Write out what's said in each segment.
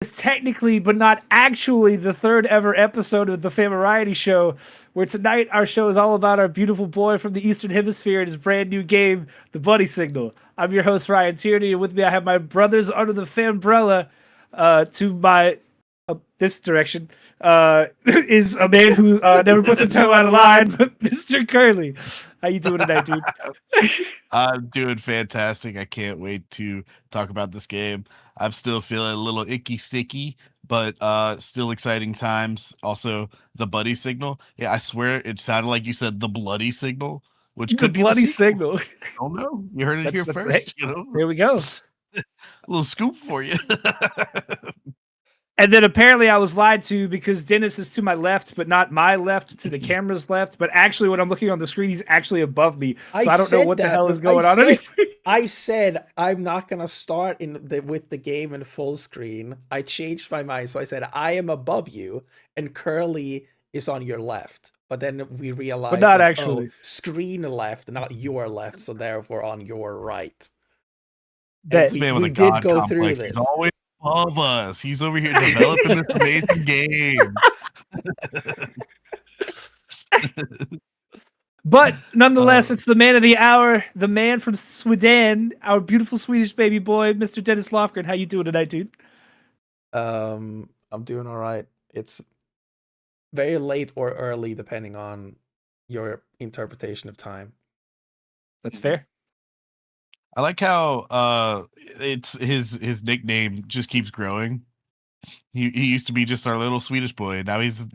It's technically, but not actually, the third ever episode of the Famiriety Show, where tonight our show is all about our beautiful boy from the Eastern Hemisphere and his brand new game, The Buddy Signal. I'm your host, Ryan Tierney, and with me I have my brothers under the Fambrella. To my this direction is a man who never puts a toe out of line, but Mr. Curly. How you doing tonight, dude? I'm doing fantastic. I can't wait to talk about this game. I'm still feeling a little icky sticky, but still exciting times. Also, the buddy signal. Yeah, I swear it sounded like you said the bloody signal, which The could be the bloody sequel. signal. Oh no, you heard it here Hey, first. there we go. A little scoop for you. And then apparently I was lied to because Dennis is to my left, but not my left, to the camera's left. But actually, when I'm looking on the screen, he's actually above me. So I don't know what the hell is going on. I said I'm not gonna start with the game in full screen. I changed my mind, so I said I am above you, and Curly is on your left. But then we realized, but not actually. Screen left, not your left. So therefore, on your right. This man with a did god go complex. through this. He's always above us. He's over here developing this amazing game. But nonetheless, it's the man of the hour, the man from Sweden, our beautiful Swedish baby boy, Mr. Dennis Lofgren. How you doing tonight, dude? I'm doing all right. It's very late or early, depending on your interpretation of time. That's fair. I like how it's his nickname just keeps growing. He used to be just our little Swedish boy. Now he's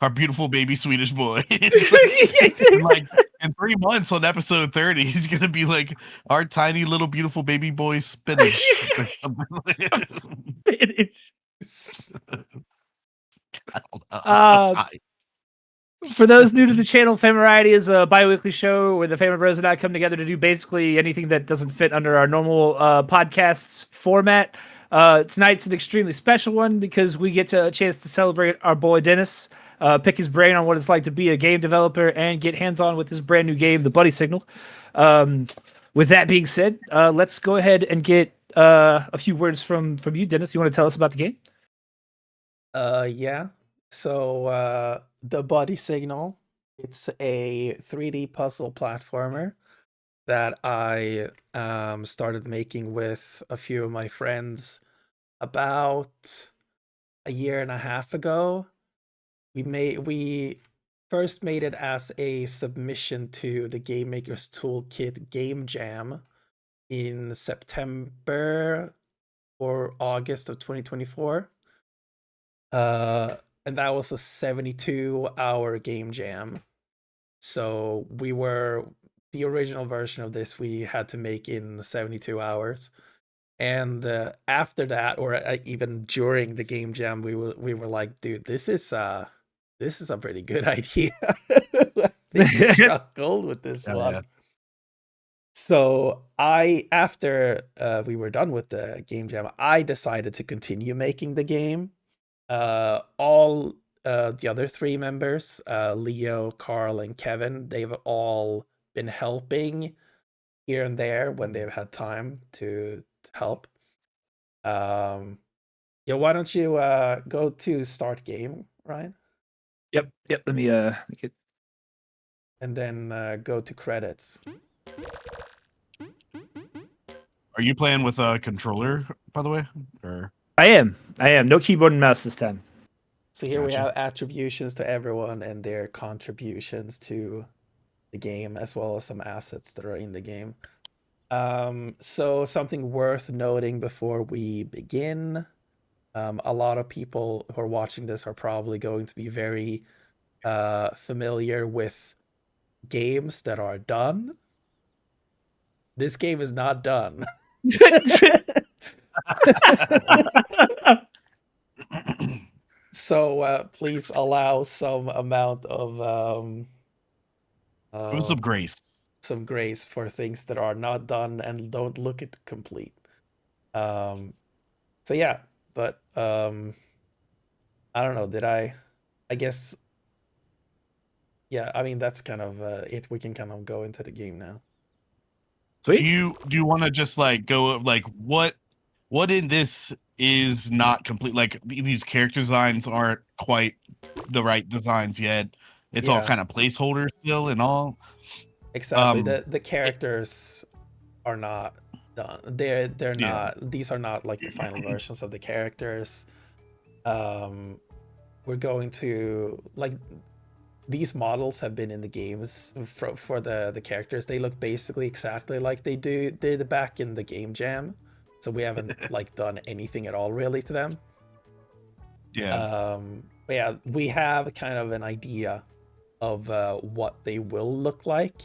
our beautiful baby Swedish boy. Like in 3 months on episode 30, he's gonna be like our tiny little beautiful baby boy spinach. For those new to the channel, Famiriety is a bi-weekly show where the Family Bros and I come together to do basically anything that doesn't fit under our normal podcasts format. Tonight's an extremely special one because we get a chance to celebrate our boy Dennis, pick his brain on what it's like to be a game developer, and get hands-on with his brand new game, The Buddy Signal. With that being said, let's go ahead and get a few words from you, Dennis. You want to tell us about the game? Yeah. So, The Buddy Signal, it's a 3D puzzle platformer that I started making with a few of my friends about a year and a half ago. We first made it as a submission to the Game Maker's Toolkit Game Jam in September or August of 2024. And that was a 72-hour game jam. So the original version of this we had to make in 72 hours. And after that, or even during the game jam, we were like, dude, this is a pretty good idea. I think we struggled with this one. Yeah. So after we were done with the game jam, I decided to continue making the game. All the other three members, Leo, Carl, and Kevin, they've all been helping here and there when they've had time to help. Yeah, why don't you go to start game, Ryan? Yep. Let me get. And then go to credits. Are you playing with a controller, by the way, or? I am. No keyboard and mouse this time. So here we have attributions to everyone and their contributions to the game, as well as some assets that are in the game. So something worth noting before we begin. A lot of people who are watching this are probably going to be very familiar with games that are done. This game is not done. So please allow some amount of some grace. Some grace for things that are not done and don't look it complete. So yeah, but I don't know. I guess. Yeah, I mean that's kind of it. We can kind of go into the game now. Sweet. Do you want to just like go like what what in this is not complete? Like these character designs aren't quite the right designs yet. It's all Yeah. kind of placeholders still and all. Exactly. The characters are not done. They're Yeah. not. These are not like the final versions of the characters. We're going to like these models have been in the games for the characters. They look basically exactly like they did back in the game jam. So we haven't like done anything at all really to them. Yeah. But yeah, we have kind of an idea of what they will look like.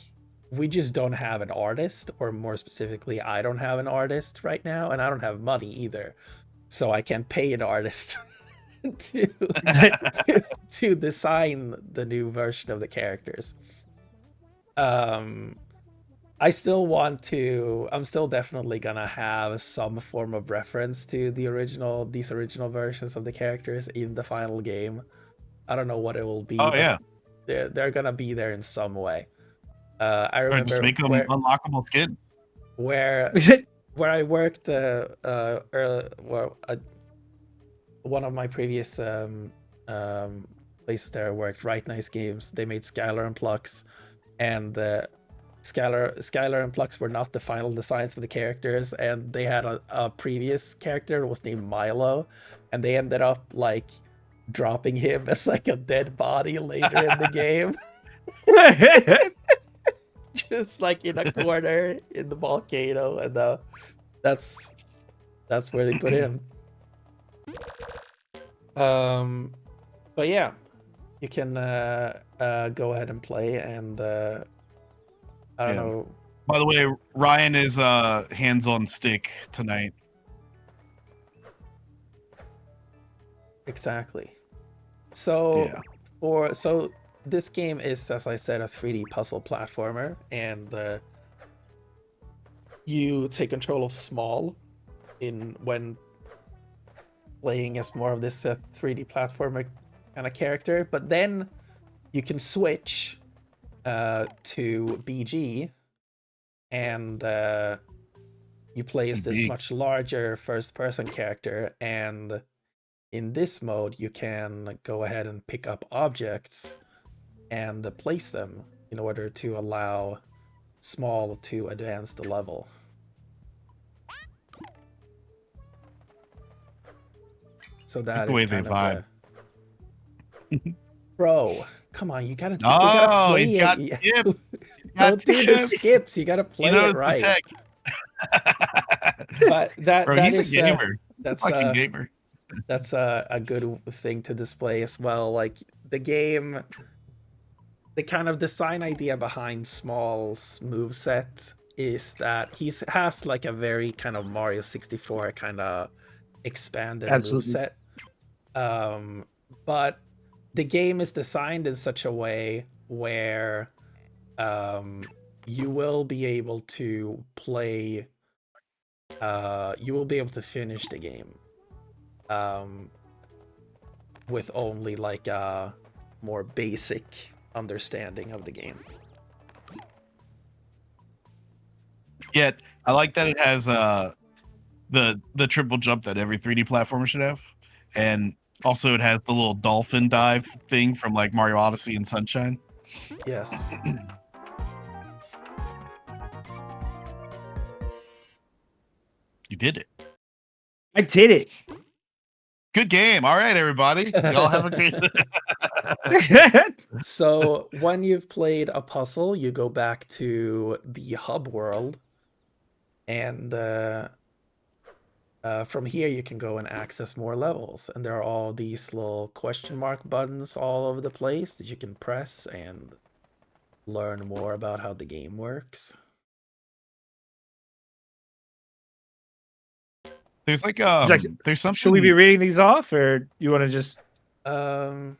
We just don't have an artist, or more specifically, I don't have an artist right now, and I don't have money either, so I can't pay an artist to, to design the new version of the characters. I still want to. I'm still definitely gonna have some form of reference to these original versions of the characters in the final game. I don't know what it will be, Oh but yeah. they're gonna be there in some way. I Or just remember make them unlockable skins. where I worked. One of my previous places there I worked, Right Nice Games. They made Skylar and Plux, and Skylar and Plux were not the final designs of the characters, and they had a previous character that was named Milo, and they ended up like dropping him as like a dead body later in the game. Just like in a corner in the volcano, and that's where they put him. But yeah, you can go ahead and play, and I don't know. By the way, Ryan is hands on stick tonight. Exactly. So Yeah. so this game is, as I said, a 3D puzzle platformer, and you take control of Small when playing as more of this 3D platformer kind of character, but then you can switch to BG, and you play as this much larger first-person character, and in this mode you can go ahead and pick up objects and place them in order to allow Small to advance the level. So that is kind of the... Bro, come on, you gotta play it. Don't do the skips. You gotta play it right. But that is a gamer. That's a gamer. That's a good thing to display as well. Like the game, the kind of design idea behind Small's moveset is that he has like a very kind of Mario 64 kind of expanded moveset. But the game is designed in such a way where you will be able to play, you will be able to finish the game with only like a more basic understanding of the game. Yet I like that it has the triple jump that every 3D platformer should have, and also it has the little dolphin dive thing from like Mario Odyssey and Sunshine. Yes. You did it. I did it. Good game. All right, everybody. Y'all have a great. So when you've played a puzzle, you go back to the hub world, and from here you can go and access more levels, and there are all these little question mark buttons all over the place that you can press and learn more about how the game works. There's like there's something. Should we be reading these off, or you want to just? I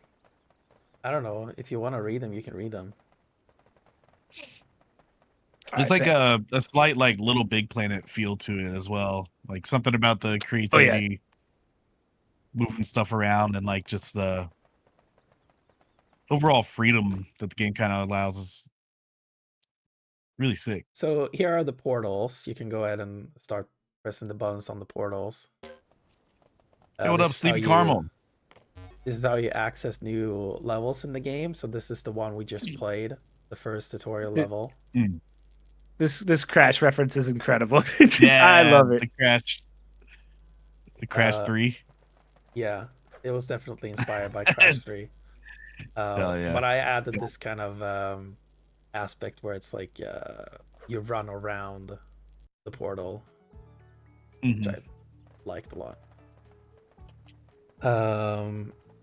don't know. If you want to read them, you can read them. There's like a slight like Little Big Planet feel to it as well. Like something about the creativity, moving stuff around, and like just the overall freedom that the game kind of allows is really sick. So here are the portals. You can go ahead and start pressing the buttons on the portals. Hey, what This up, is how Sleepy Caramel? This is how you access new levels in the game. So this is the one we just played, the first tutorial It- level. Mm. This Crash reference is incredible. I Yeah, love it. the Crash 3. Yeah, it was definitely inspired by Crash 3. Hell yeah. But I added this kind of aspect where it's like you run around the portal, which Mhm. I liked a lot.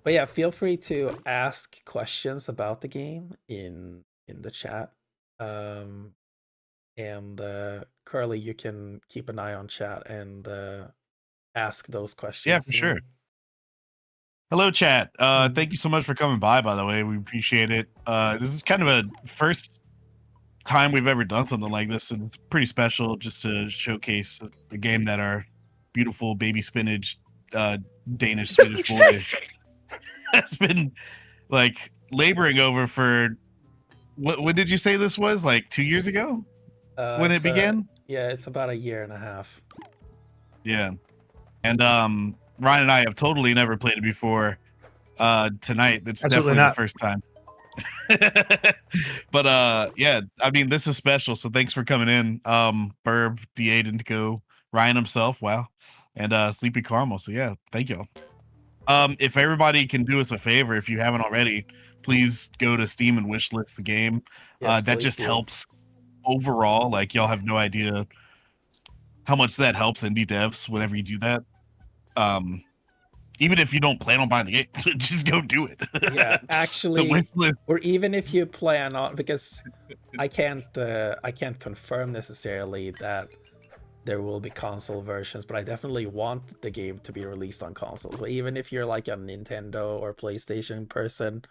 But yeah, feel free to ask questions about the game in the chat. And Curly, you can keep an eye on chat and ask those Yeah, questions for to sure. me. Hello, chat. Mhm. Thank you so much for coming by the way. We appreciate it. This is kind of a first time we've ever done something like this, and it's pretty special just to showcase a game that our beautiful baby spinach Danish Swedish boy has been like laboring over for what did you say this was, like 2 years ago when it began? Yeah, it's about a year and a half. Yeah. And Ryan and I have totally never played it before. Tonight that's Absolutely definitely the not. first time. But yeah, I mean, this is special, so thanks for coming in. Burb, DA didn't go, Ryan himself, wow, and Sleepy Caramel. So yeah, thank y'all. If everybody can do us a favor, if you haven't already, please go to Steam and wishlist the game. Yes, That please just do. helps overall. Like, y'all have no idea how much that helps indie devs whenever you do that. Even if you don't plan on buying the game, just go do it. Yeah, The actually, wish list. or even if you plan on, because I can't confirm necessarily that there will be console versions, but I definitely want the game to be released on consoles. So even if you're like a Nintendo or PlayStation person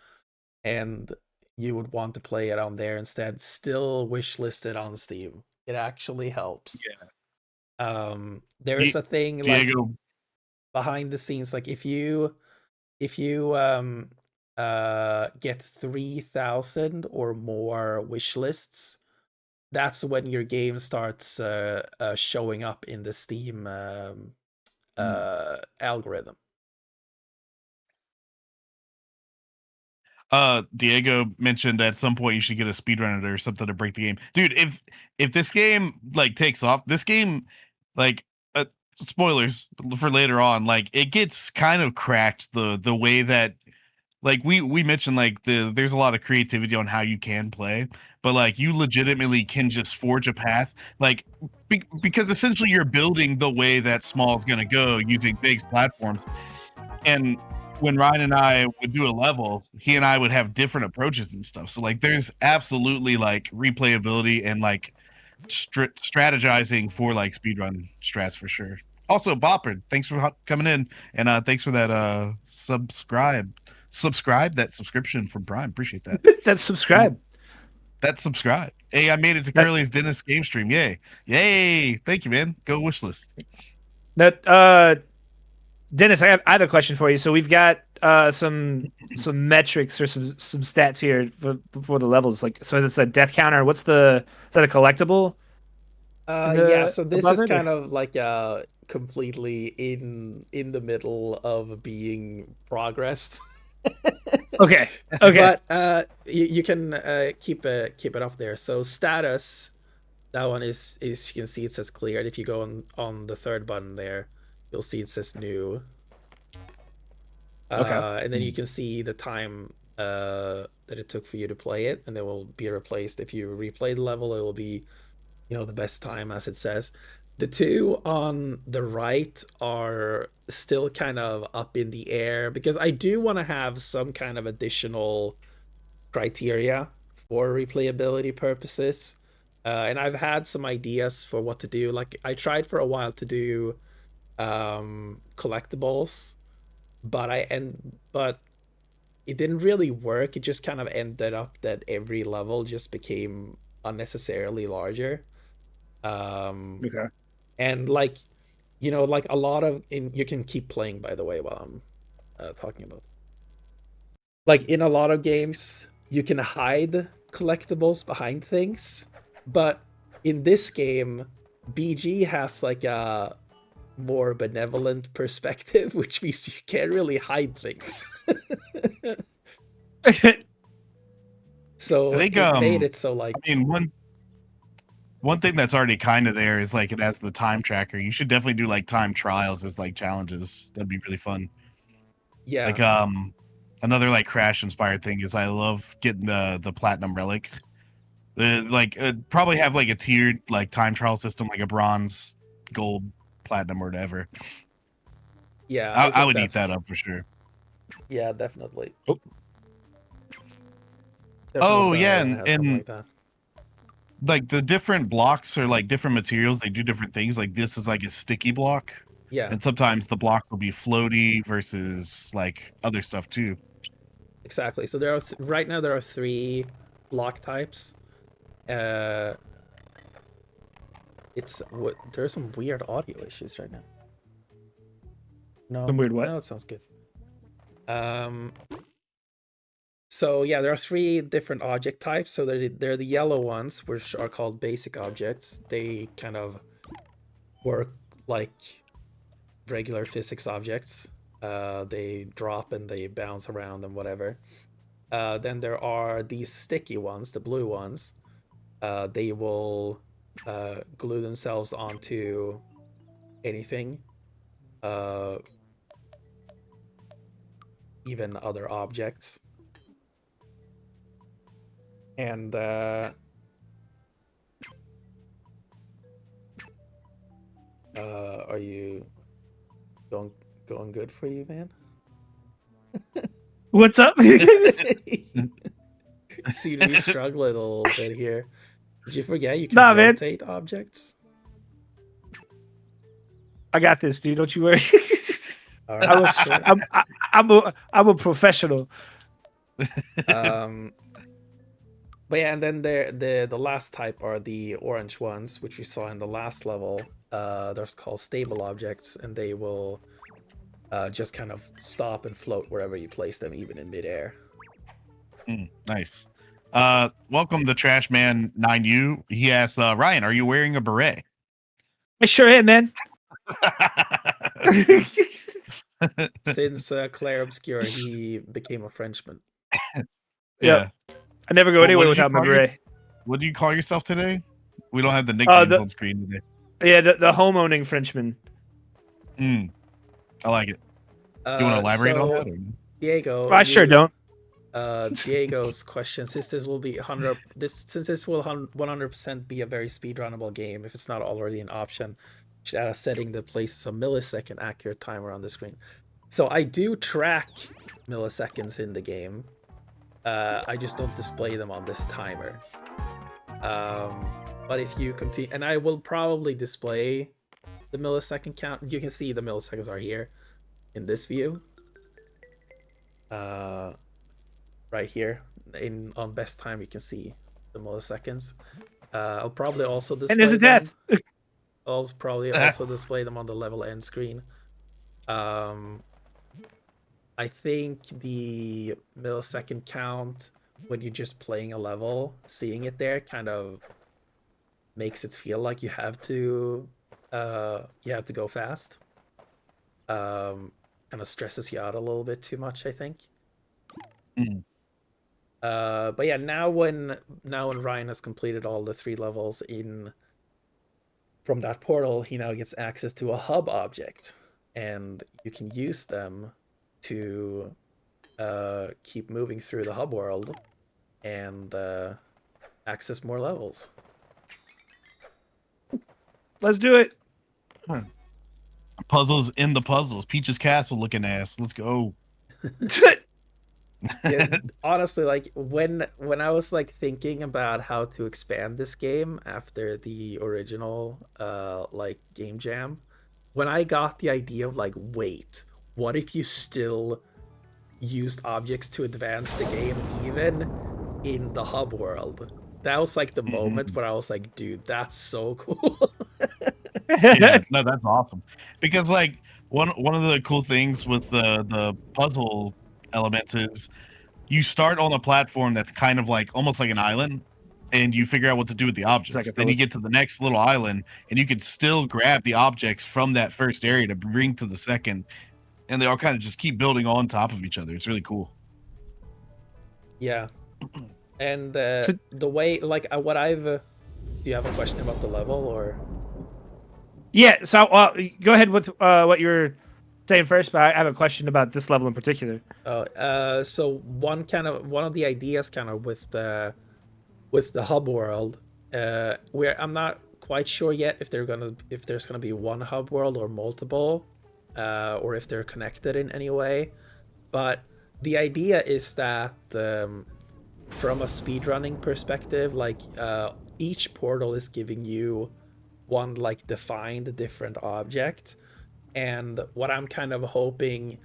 and you would want to play it on there instead, still wishlist it on Steam. It actually helps. Yeah. There is a thing like Diego. behind the scenes, like if you get 3,000 or more wish lists, that's when your game starts showing up in the Steam algorithm. Diego mentioned at some point you should get a speedrunner or something to break the game. Dude, if this game like takes off, this game like spoilers for later on, like it gets kind of cracked the way that like we mentioned like there's a lot of creativity on how you can play, but like you legitimately can just forge a path like because essentially you're building the way that small is going to go using big platforms. And when Ryan and I would do a level, he and I would have different approaches and stuff. So like there's absolutely like replayability and like strategizing for like speedrun strats for sure. Also, Bopper, thanks for coming in, and thanks for that subscribe that subscription from Prime. Appreciate that. That's subscribe. That subscribe. Hey, I made it to That- Curly's Dentist game stream. Yay! Thank you, man. Go wishlist. That Dennis, I have a question for you. So we've got some metrics or some stats here for the levels. Like, so it's a death counter. Is that a collectible? Yeah, so this Above is it, or- kind of like completely in the middle of being progressed. Okay. Okay. But you can keep it up there. So status, that one is you can see it says cleared. If you go on the third button there, you'll see it says new. Okay. And then you can see the time that it took for you to play it, and it will be replaced. If you replay the level, it will be, the best time, as it says. The two on the right are still kind of up in the air because I do want to have some kind of additional criteria for replayability purposes. And I've had some ideas for what to do. Like I tried for a while to do collectibles, but it didn't really work. It just kind of ended up that every level just became unnecessarily larger. Okay. And like, like a lot of you can keep playing, by the way, while I'm talking about. Like in a lot of games, you can hide collectibles behind things, but in this game, BG has like more benevolent perspective, which means you can't really hide things. So I think it made it so like, I mean one thing that's already kind of there is like it has the time tracker. You should definitely do like time trials as like challenges. That'd be really fun. yeah, Like another like Crash inspired thing is I love getting the platinum relic. Like probably have like a tiered like time trial system, like a bronze, gold, platinum, or whatever. yeah, I, I I think would eat that that's, up for sure. yeah, definitely. Oh. Definitely Oh better yeah, when it has something and like that. like the different blocks or like different materials, they do different things. Like this is like a sticky block, Yeah, and sometimes the blocks will be floaty versus like other stuff too. exactly. So there are right now there are 3 block types. Uh, it's what there are some weird audio issues right now. No, Some weird what? no, it sounds good. So yeah, there are 3 different object types. So they're the yellow ones, which are called basic objects. They kind of work like regular physics objects. They drop and they bounce around and whatever. Then there are these sticky ones, the blue ones. They will glue themselves onto anything, even other objects. And are you going good for you, man? What's up? Seem to be struggling a little bit here. Did you forget you can Nah, man. rotate objects? I got this, dude. Don't you worry. All right, sure. I'm a professional. But yeah, and then the last type are the orange ones, which we saw in the last level. They're called stable objects, and they will just kind of stop and float wherever you place them, even in midair. Nice. Welcome the Trash Man 9U. He asks, Ryan, are you wearing a beret? I sure am, man. Since Claire Obscure, he became a Frenchman. Yeah. I never go Well, anywhere what did you without my call your- beret. What do you call yourself today? We don't have the nicknames on screen today. Yeah, the home owning Frenchman. I like it. You want to elaborate on that? Or? Diego, I sure don't. Diego's question: since this will be 100%, since this will 100% be a very speedrunnable game, if it's not already an option, should add a setting that places a millisecond accurate timer on the screen. So I do track milliseconds in the game. I just don't display them on this timer. But if you continue, and I will probably display the millisecond count. You can see the milliseconds are here in this view. Right here on best time, you can see the milliseconds. I'll probably also display And there's a them. death. I'll probably also display them on the level end screen. I think the millisecond count when you're just playing a level, seeing it there kind of makes it feel like you have to go fast. Kind of stresses you out a little bit too much, I think. But yeah, now when Ryan has completed all the 3 levels from that portal, he now gets access to a hub object, and you can use them to keep moving through the hub world and access more levels. Let's do it. Puzzles in the puzzles. Peach's Castle looking ass. Let's go. Yeah, honestly, like when I was like thinking about how to expand this game after the original like game jam, when I got the idea of like, wait, what if you still used objects to advance the game even in the hub world? That was like the moment where I was like, dude, that's so cool. Yeah, no, that's awesome. Because like one of the cool things with the puzzle elements is you start on a platform that's kind of like almost like an island, and you figure out what to do with the objects. Then you get to the next little island, and you can still grab the objects from that first area to bring to the second, and they all kind of just keep building on top of each other. It's really cool. Yeah, and So- the way, like, what I've. Do you have a question about the level, or? Yeah, so go ahead with what you were saying first, but I have a question about this level in particular. So one of the ideas kind of with the hub world, where I'm not quite sure yet if there's gonna be one hub world or multiple, or if they're connected in any way. But the idea is that from a speedrunning perspective, like each portal is giving you one like defined different object, and what I'm kind of hoping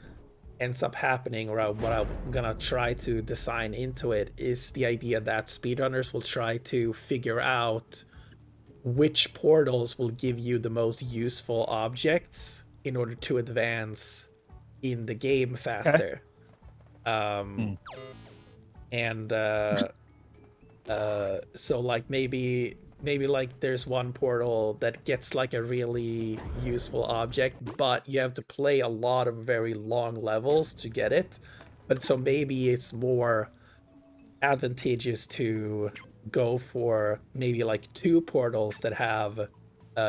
ends up happening, or what I'm gonna try to design into it, is the idea that speedrunners will try to figure out which portals will give you the most useful objects in order to advance in the game faster. And so like maybe like there's one portal that gets like a really useful object, but you have to play a lot of very long levels to get it. But so maybe it's more advantageous to go for maybe like two portals that have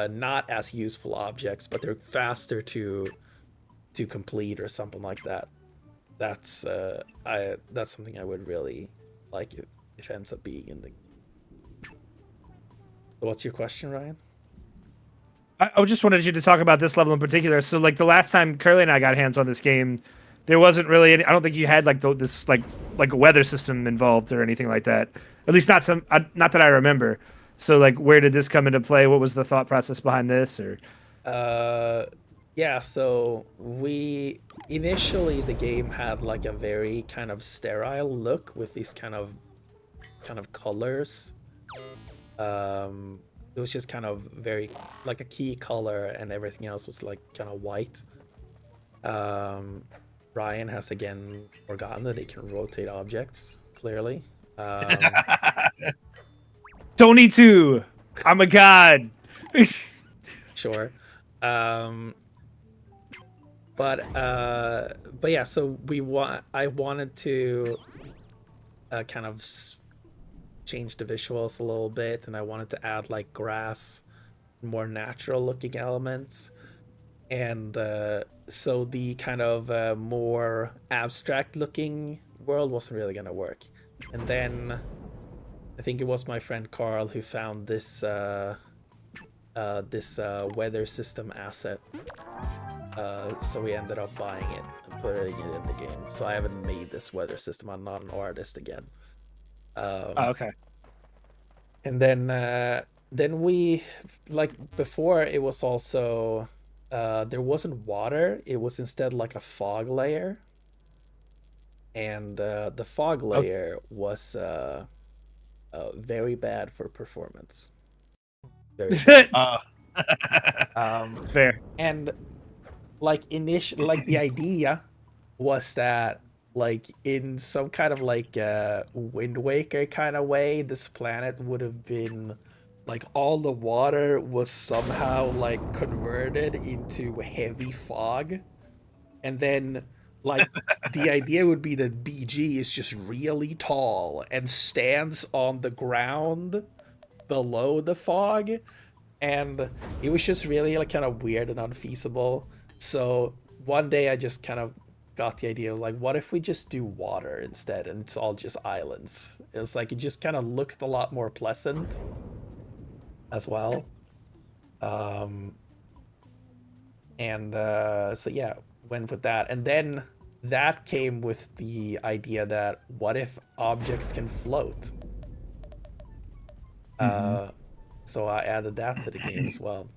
not as useful objects, but they're faster to complete or something like that. That's that's something I would really like if it ends up being in the. So what's your question, Ryan? I just wanted you to talk about this level in particular. So, like the last time Curly and I got hands on this game, there wasn't really any. I don't think you had like this like a weather system involved or anything like that. At least not that I remember. So, like, where did this come into play? What was the thought process behind this? Or Yeah. So we initially, the game had like a very kind of sterile look with these kind of colors. It was just kind of very like a key color, and everything else was like kind of white. Ryan has again forgotten that he can rotate objects, clearly. don't need to. I'm a god. Sure. But yeah, so I wanted to kind of change the visuals a little bit, and I wanted to add like grass, more natural looking elements. And so the kind of more abstract looking world wasn't really gonna work. And then I think it was my friend Carl who found this weather system asset. So we ended up buying it and putting it in the game. So I haven't made this weather system. I'm not an artist again. Okay. And then we, like, before it was also there wasn't water. It was instead like a fog layer. And the fog layer was very bad for performance. Very bad. Fair. And like the idea was that like in some kind of like Wind Waker kind of way, this planet would have been like all the water was somehow like converted into heavy fog, and then like the idea would be that BG is just really tall and stands on the ground below the fog, and it was just really like kind of weird and unfeasible. So one day I just kind of got the idea of like, what if we just do water instead, and it's all just islands? It's like it just kind of looked a lot more pleasant as well. And so yeah, went with that, and then that came with the idea that what if objects can float? So I added that to the game as well.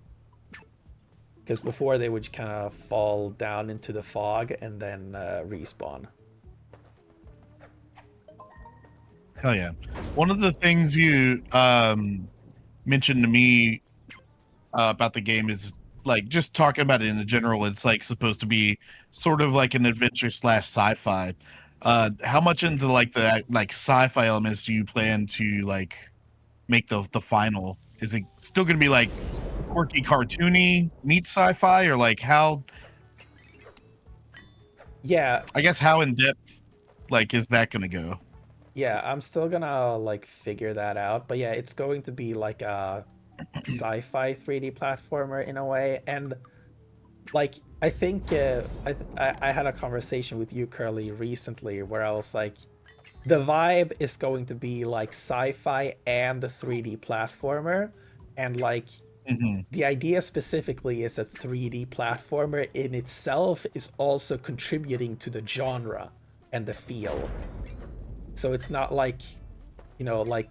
Because before they would kind of fall down into the fog and then respawn. Hell yeah. One of the things you mentioned to me about the game is like just talking about it in general. It's like supposed to be sort of like an adventure slash sci-fi. How much into like the like sci-fi elements do you plan to like make the final? Is it still gonna be like quirky, cartoony, meets sci-fi, or like how? Yeah, I guess how in depth like is that gonna go? yeah, I'm still gonna like figure that out. But yeah, it's going to be like a sci-fi 3D platformer in a way. And like I think I had a conversation with you, Curly, recently where I was like, the vibe is going to be like sci-fi and a 3D platformer, and like Hmm. the idea specifically is that 3D platformer in itself is also contributing to the genre and the feel. So it's not like, like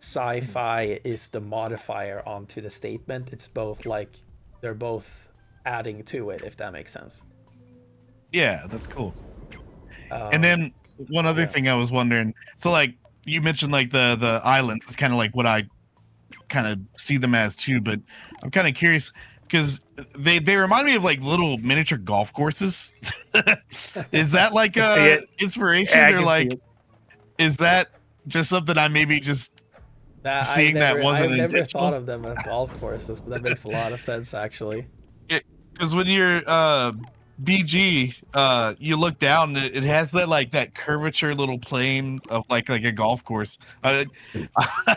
sci-fi is the modifier onto the statement. It's both like they're both adding to it, if that makes sense. Yeah, that's cool. And Um, then one other yeah. thing I was wondering, so like you mentioned like the islands is kind of like what I kind of see them as too, but I'm kind of curious because they remind me of like little miniature golf courses. Is that like I see it. Yeah, inspiration I or can see like it. is that just something I maybe just That seeing that wasn't I've never thought intentional? of them as golf courses, but that makes a lot of sense actually. Because when you're BG, you look down, it has that like that curvature little plane of like a golf course. I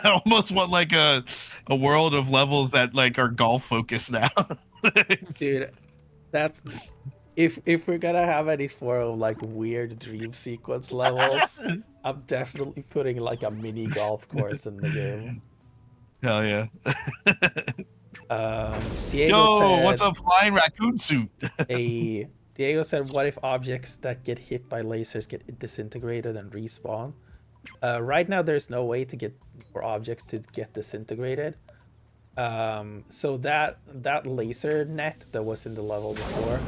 almost want like a world of levels that like are golf focused now. Dude, that's if we're gonna have any form of like weird dream sequence levels, I'm definitely putting like a mini golf course in the game. Hell yeah! Diego Yo, what's said a flying raccoon suit? a Diego said, "What if objects that get hit by lasers get disintegrated and respawn?" Right now, there's no way to get for objects to get disintegrated. So that laser net that was in the level before,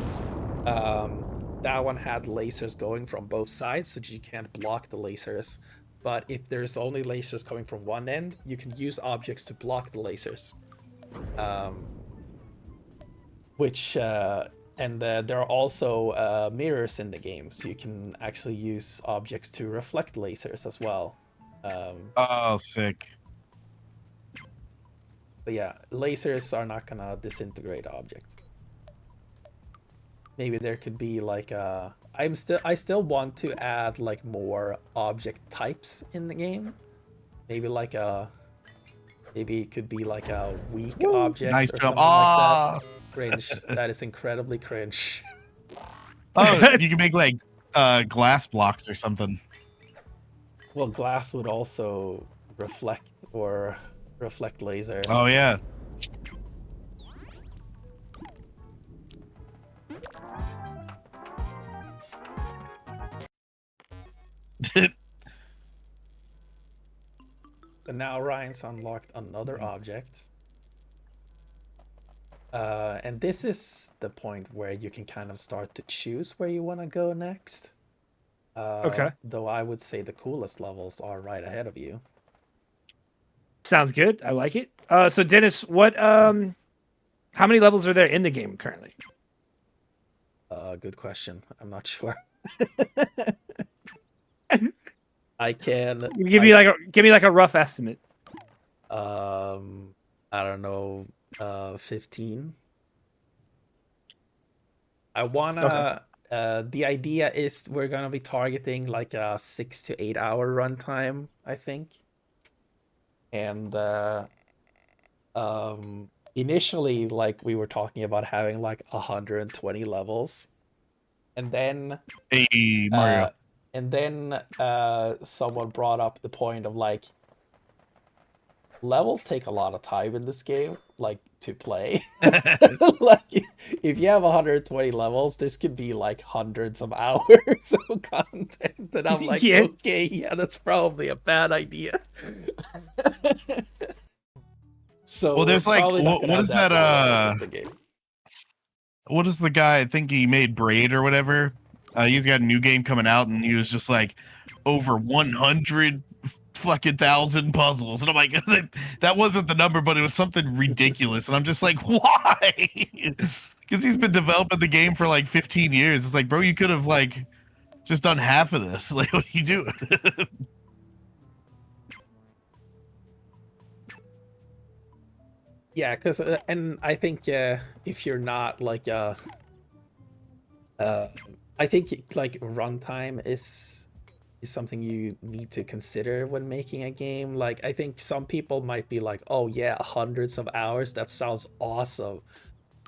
that one had lasers going from both sides, so you can't block the lasers. But if there's only lasers coming from one end, you can use objects to block the lasers. Which and there are also mirrors in the game, so you can actually use objects to reflect lasers as well. Oh, sick. But yeah, lasers are not gonna disintegrate objects. Maybe there could be like I still want to add like more object types in the game. Maybe like maybe it could be like a weak Woo! object Nice or jump. something like that. Ah. Cringe. That is incredibly cringe. Oh, you can make like glass blocks or something. Well, glass would also reflect or reflect lasers. Oh yeah. But now Ryan's unlocked another object. And this is the point where you can kind of start to choose where you want to go next. Okay. Though I would say the coolest levels are right ahead of you. Sounds good. I like it. So Dennis, what how many levels are there in the game currently? Good question. I'm not sure. I can Give me like a rough estimate. I don't know, 15. I wanna the idea is we're gonna be targeting like a 6 to 8 hour runtime, I think. And initially like we were talking about having like 120 levels. And then Hey Mario. Someone brought up the point of like levels take a lot of time in this game, like to play. Like if you have 120 levels, this could be like hundreds of hours of content. And I'm like, Yeah. okay, yeah, that's probably a bad idea. So Well, there's we're like probably not gonna what have is that that many levels in the game. what is the guy? I think he made Braid or whatever. He's got a new game coming out, and he was just like over 100 fucking thousand puzzles, and I'm like, that wasn't the number, but it was something ridiculous, and I'm just like, why? Because he's been developing the game for like 15 years. It's like, bro, you could have like just done half of this. Like, what are you doing? Yeah, because and I think if you're not like uh, I think like runtime is something you need to consider when making a game. Like I think some people might be like, "Oh yeah, hundreds of hours, that sounds awesome,"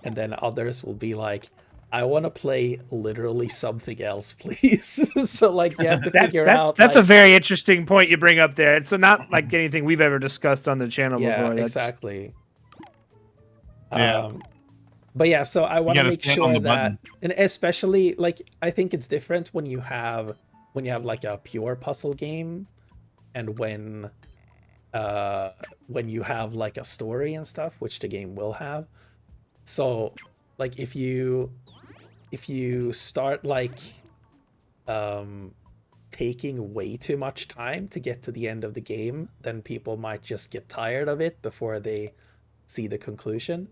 and then others will be like, "I want to play literally something else, please." So like you have to That's figure that out that's a like, very interesting point you bring up there. It's so not like anything we've ever discussed on the channel yeah, before. That's exactly. Yeah, Um, but yeah, so I you want to got to make stand on sure the that, button. and especially like I think it's different when you have like a pure puzzle game, and when you have like a story and stuff, which the game will have. So like if you start like um taking way too much time to get to the end of the game, then people might just get tired of it before they see the conclusion.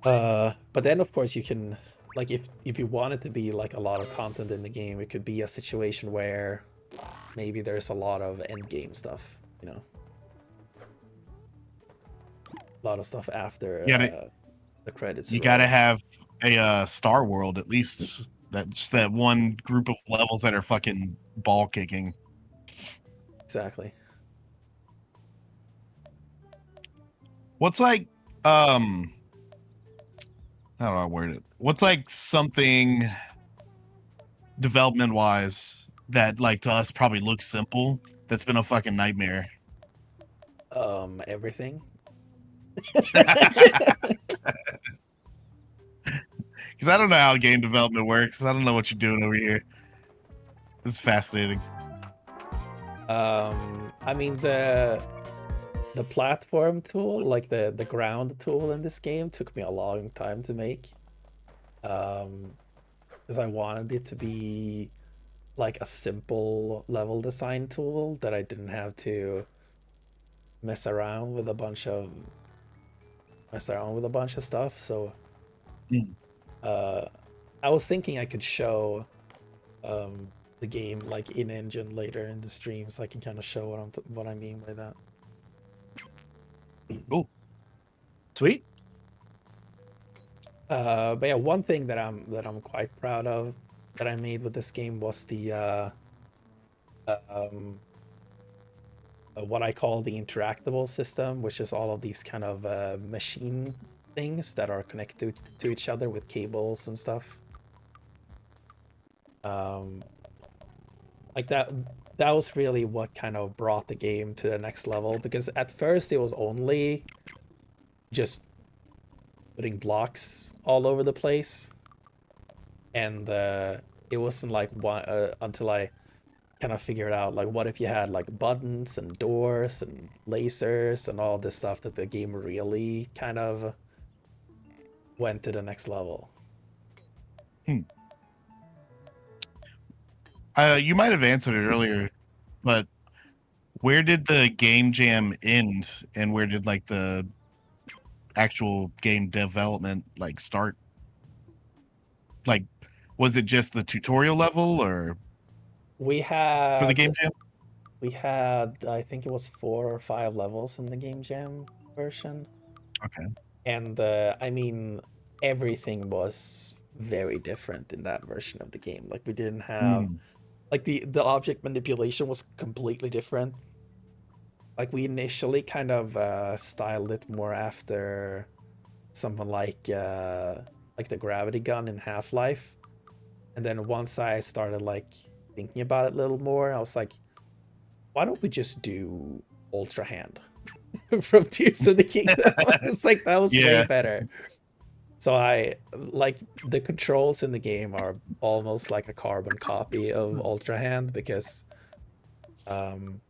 But then of course you can, like, if you want it to be like a lot of content in the game, it could be a situation where maybe there's a lot of end game stuff, you know, a lot of stuff after You got to the credits you got to roll. have a Star World at least. That just that one group of levels that are fucking ball kicking. Exactly. What's like how do I word it? What's like something development wise that like to us probably looks simple that's been a fucking nightmare? Everything. Because I don't know how game development works. I don't know what you're doing over here. This is fascinating. I mean the platform tool, like the ground tool in this game, took me a long time to make. Because I wanted it to be like a simple level design tool that I didn't have to mess around with a bunch of stuff. So Mm. uh, I was thinking I could show um, the game like in engine later in the stream, so I can kind of show what I mean by that. Cool. sweet. But yeah, one thing that I'm quite proud of that I made with this game was the um, what I call the interactable system, which is all of these kind of machine things that are connected to each other with cables and stuff. Um, like that was really what kind of brought the game to the next level, because at first it was only just putting blocks all over the place, and it wasn't like one until I kind of figured out like what if you had like buttons and doors and lasers and all this stuff, that the game really kind of went to the next level. Hmm. You might have answered it earlier, but where did the game jam end, and where did like the actual game development like start? Like, was it just the tutorial level, or We for the game had jam? I think it was 4 or 5 levels in the game jam version, Okay. and I mean everything was very different in that version of the game. Like we didn't have Mm. like the object manipulation was completely different. Like we initially kind of styled it more after something like the gravity gun in Half-Life. And then once I started like thinking about it a little more, I was like, why don't we just do Ultra Hand from Tears of the Kingdom? It's like that was way Yeah. better. So I like the controls in the game are almost like a carbon copy of Ultra Hand, because um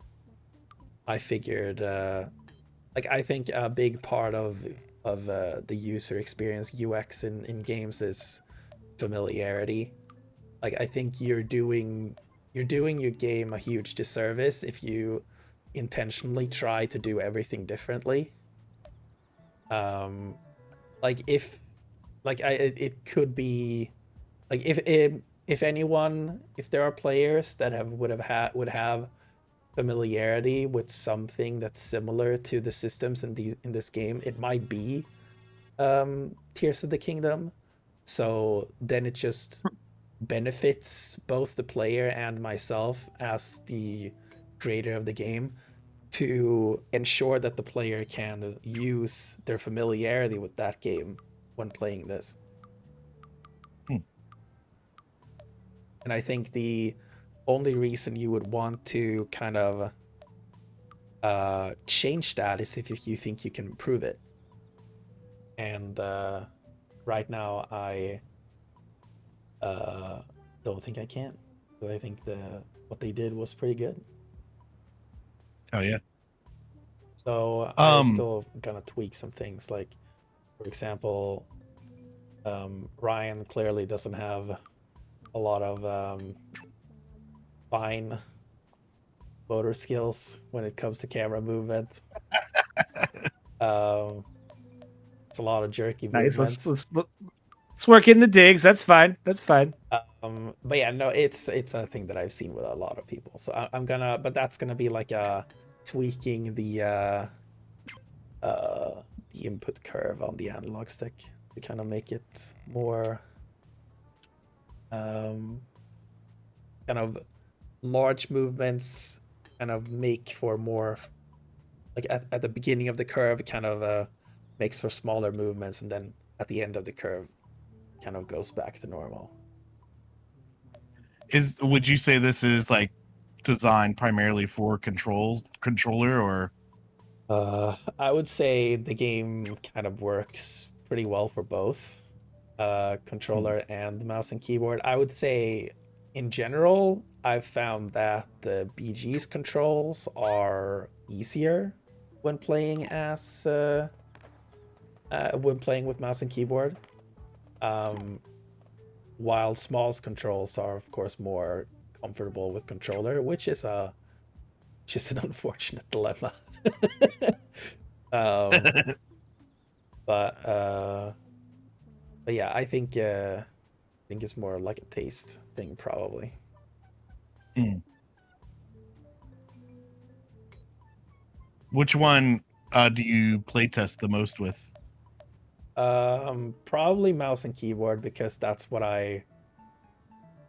I figured like I think a big part of the user experience UX in games is familiarity. Like I think you're doing your game a huge disservice if you intentionally try to do everything differently. Um, like if like it could be like if anyone, if there are players that have would have familiarity with something that's similar to the systems in this game, it might be Tears of the Kingdom. So then it just benefits both the player and myself as the creator of the game to ensure that the player can use their familiarity with that game when playing this. Hmm. And I think the only reason you would want to kind of change that is if you think you can improve it. And right now, I don't think I can. So I think what they did was pretty good. Oh yeah. So I still gonna tweak some things. Like, for example, Ryan clearly doesn't have a lot of fine motor skills when it comes to camera movement. It's a lot of jerky Nice. movements. Let's work in the digs. That's fine. That's fine. But yeah, no, it's a thing that I've seen with a lot of people. So I'm gonna, but that's gonna be like tweaking the input curve on the analog stick to kind of make it more kind of large movements, kind of make for more like at the beginning of the curve, kind of makes for smaller movements, and then at the end of the curve, kind of goes back to normal. Would you say this is like designed primarily for controller, or I would say the game kind of works pretty well for both controller and mouse and keyboard. I would say in general, I've found that the BG's controls are easier when playing as when playing with mouse and keyboard. While Small's controls are of course more comfortable with controller, which is an unfortunate dilemma. um, but yeah, I think it's more like a taste thing probably. which one do you play test the most with? Probably mouse and keyboard because that's what I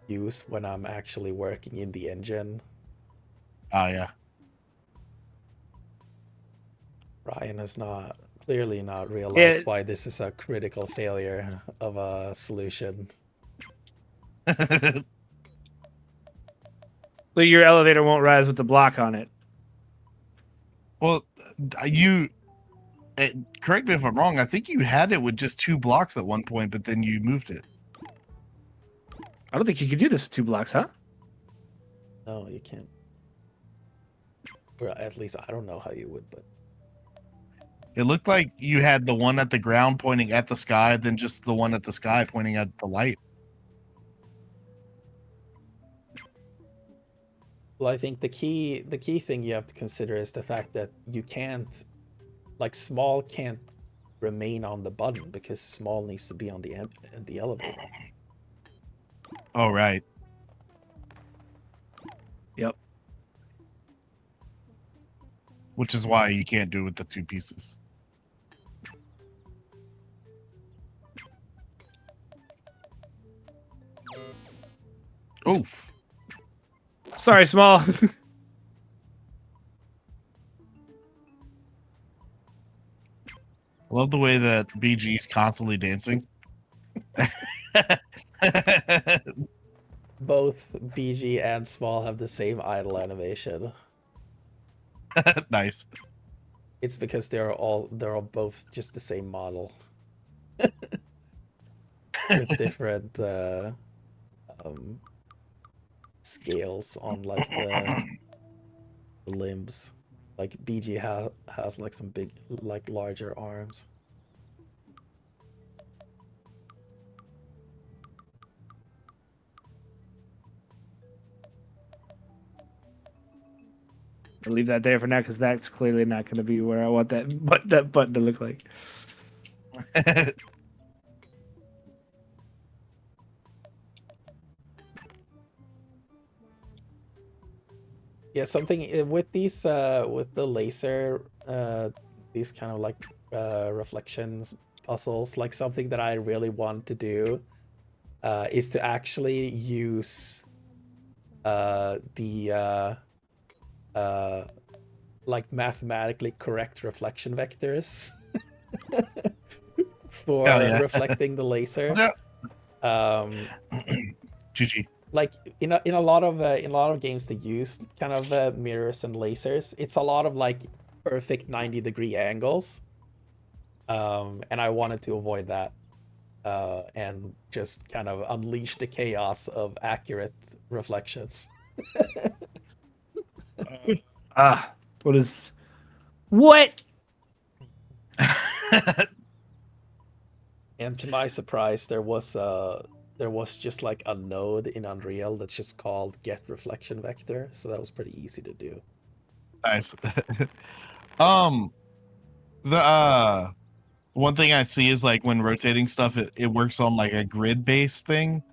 use when I'm actually working in the engine. Oh yeah. Ryan has not clearly not realized Yeah. why this is a critical failure of a solution. So your elevator won't rise with the block on it. Well, you correct me if I'm wrong. I think you had it with just 2 blocks at one point, but then you moved it. I don't think you could do this with 2 blocks, huh? No, you can't. Or at least I don't know how you would, but It looked like you had the one at the ground pointing at the sky, then just the one at the sky pointing at the light. well, I think the key thing you have to consider is the fact that you can't, like, Small can't remain on the button because Small needs to be on the elevator. Oh right. Yep. Which is why you can't do it with the 2 pieces. Oof. Sorry, Small. I love the way that BG is constantly dancing. Both BG and Small have the same idle animation. Nice. It's because they're all both just the same model. With different scales on like the limbs. Like BG has like some big, like larger arms. I'll leave that there for now because that's clearly not going to be where I want that button to look like. Yeah, yeah, something with these with the laser these kind of like reflections puzzles, like something that I really want to do is to actually use the like mathematically correct reflection vectors Hell for yeah. reflecting the laser. Yeah. Um, GG. like in a lot of games that use kind of mirrors and lasers, it's a lot of like perfect 90-degree angles. And I wanted to avoid that and just kind of unleash the chaos of accurate reflections. Ah, what is what? And to my surprise, there was just like a node in Unreal that's just called get reflection vector, so that was pretty easy to do. Nice. The one thing I see is like when rotating stuff, it works on like a grid based thing.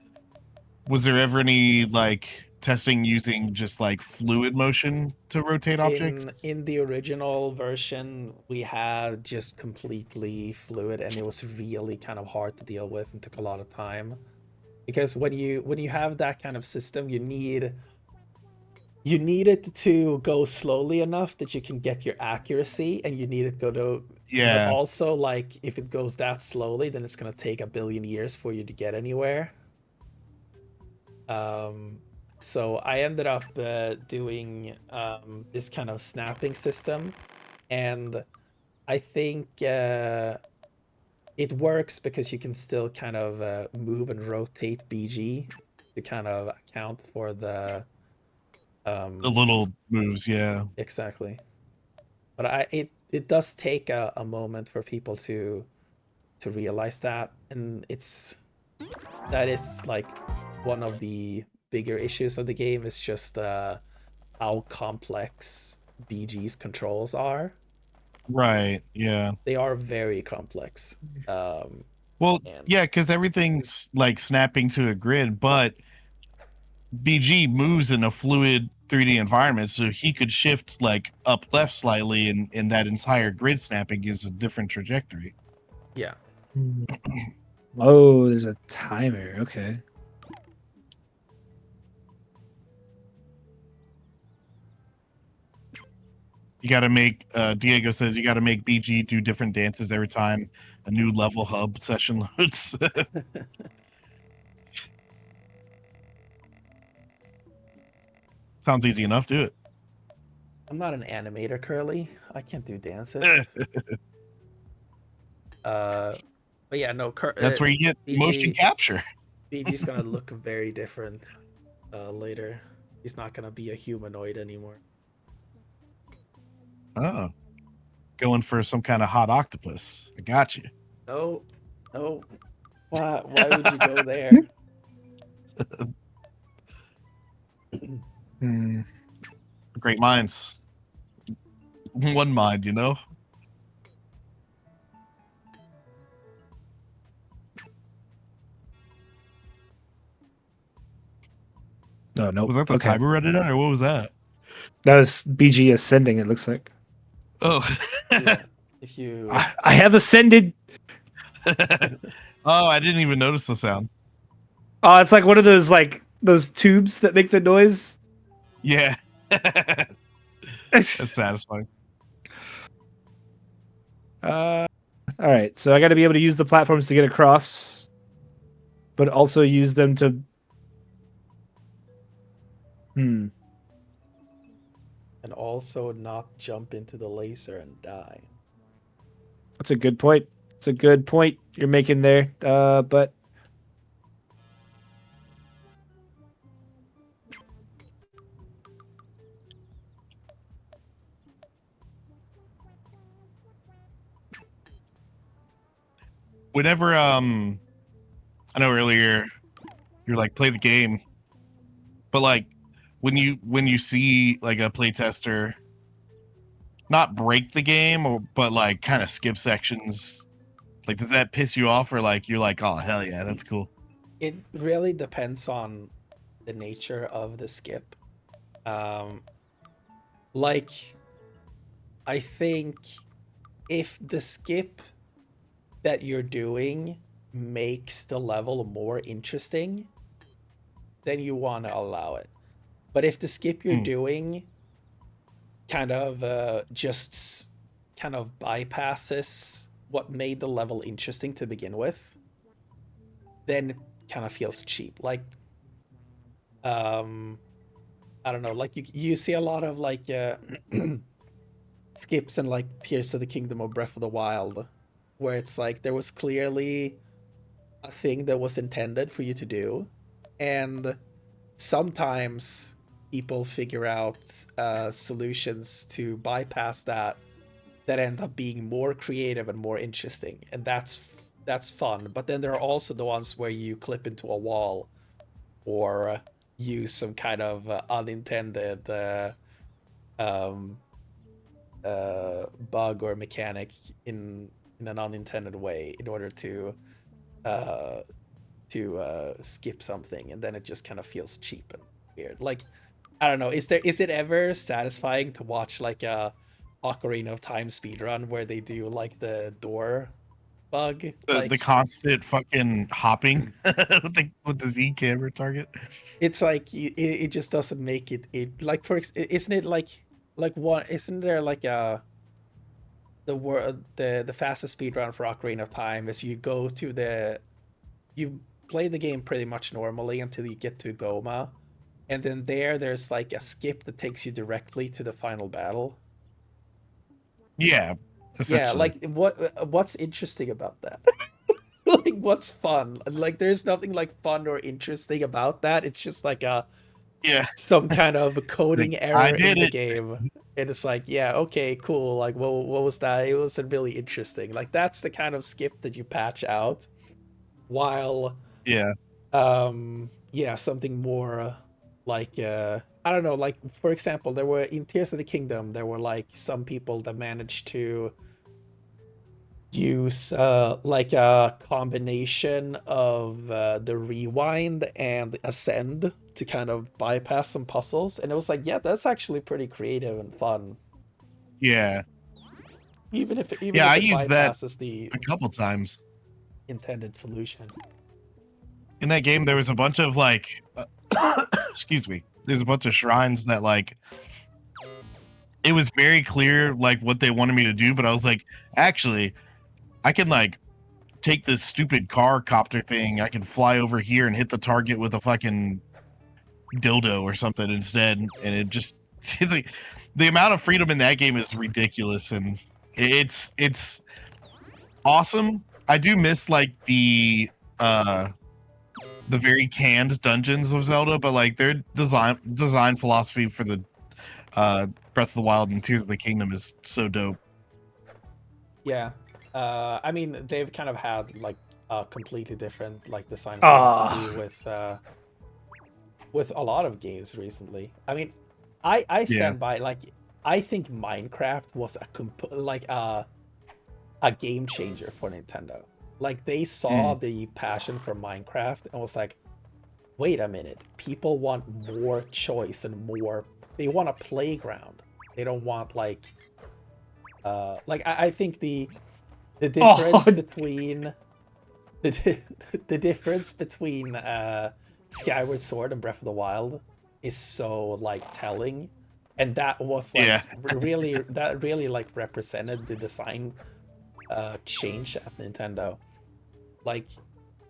Was there ever any like testing using just like fluid motion to rotate objects? In the original version, we had just completely fluid, and it was really kind of hard to deal with and took a lot of time. Because when you have that kind of system, you need it to go slowly enough that you can get your accuracy, and you need it go to but Yeah. also like if it goes that slowly, then it's gonna take a billion years for you to get anywhere. So I ended up doing this kind of snapping system, and I think it works because you can still kind of move and rotate BG to kind of account for the The little moves, yeah. exactly. But it does take a moment for people to realize that, and that is like one of the bigger issues of the game is just how complex BG's controls are. Right, yeah. They are very complex. Well, And yeah, because everything's like snapping to a grid, but BG moves in a fluid 3D environment, so he could shift like up left slightly, and that entire grid snapping is a different trajectory. yeah, Oh, there's a timer. Okay. You got to make Diego says you got to make BG do different dances every time a new level hub session loads. Sounds easy enough. Do it. I'm not an animator, Curly. I can't do dances. But yeah, no. That's where you get motion capture. BG's gonna look very different later. He's not gonna be a humanoid anymore. Oh, going for some kind of hot octopus. I got you. No, no. Why would you go there? Hmm. Great minds. One mind, you know. No, nope. Was that the Okay. timer running out, or what was that? That was BG ascending. It looks like. Oh, Yeah, if you I have ascended. oh, I didn't even notice the sound. Oh, it's like one of those tubes that make the noise. Yeah, that's satisfying. All right. So I got to be able to use the platforms to get across, but also use them to. and also not jump into the laser and die. That's a good point. It's a good point you're making there. But Whenever I know earlier you're like play the game, but like when you see like a playtester not break the game or but like kind of skip sections, like does that piss you off, or like you're like, oh hell yeah, that's cool? It really depends on the nature of the skip. Um, Like, I think if the skip that you're doing makes the level more interesting, then you want to allow it. But if the skip you're Hmm. doing kind of just kind of bypasses what made the level interesting to begin with, then it kind of feels cheap. Like, um, I don't know, like you see a lot of like skips and like Tears of the Kingdom of Breath of the Wild, where it's like there was clearly a thing that was intended for you to do, and sometimes people figure out solutions to bypass that end up being more creative and more interesting, and that's fun. But then there are also the ones where you clip into a wall or use some kind of unintended um, bug or mechanic in an unintended way in order uh, to skip something, and then it just kind of feels cheap and weird. Like, I don't know, is it ever satisfying to watch like a Ocarina of Time speedrun where they do like the door bug? The Like, constant fucking hopping with the Z camera target. it's like it just doesn't make it like isn't it like what isn't there like the fastest speedrun for Ocarina of Time is you go to the you play the game pretty much normally until you get to Goma, and then there's like a skip that takes you directly to the final battle. Yeah, Yeah, essentially. like what's interesting about that? Like, what's fun? Like, there's nothing like fun or interesting about that. It's just like a Yeah, some kind of like coding I error in did the it. game. And it's like, yeah, okay, cool. Like, what was that? It wasn't really interesting. Like, that's the kind of skip that you patch out. While, Yeah, yeah, something more like, I don't know. Like, for example, there were in Tears of the Kingdom, there were like some people that managed to use like a combination of the rewind and ascend to kind of bypass some puzzles, and it was like, yeah, that's actually pretty creative and fun, yeah, even yeah. if I it used that bypasses the a couple times intended solution. in that game. There was a bunch of like, excuse me. There's a bunch of shrines that like it was very clear like what they wanted me to do, but I was like, actually, I can like take this stupid car copter thing. I can fly over here and hit the target with a fucking dildo or something instead, and it just it's like the amount of freedom in that game is ridiculous, and it's awesome. I do miss like the very canned dungeons of Zelda, but like their design philosophy for the Breath of the Wild and Tears of the Kingdom is so dope. Yeah, I mean, they've kind of had like a completely different like design philosophy Ah, with a lot of games recently. I mean, I Yeah. stand by, like, I think Minecraft was like a game changer for Nintendo. Like, they saw Mm. the passion for Minecraft and was like, wait a minute, people want more choice and more. They want a playground. They don't want like I think the oh, difference between the the difference between Skyward Sword and Breath of the Wild is so like telling, and that was Yeah. like really like represented the design change at Nintendo. Like,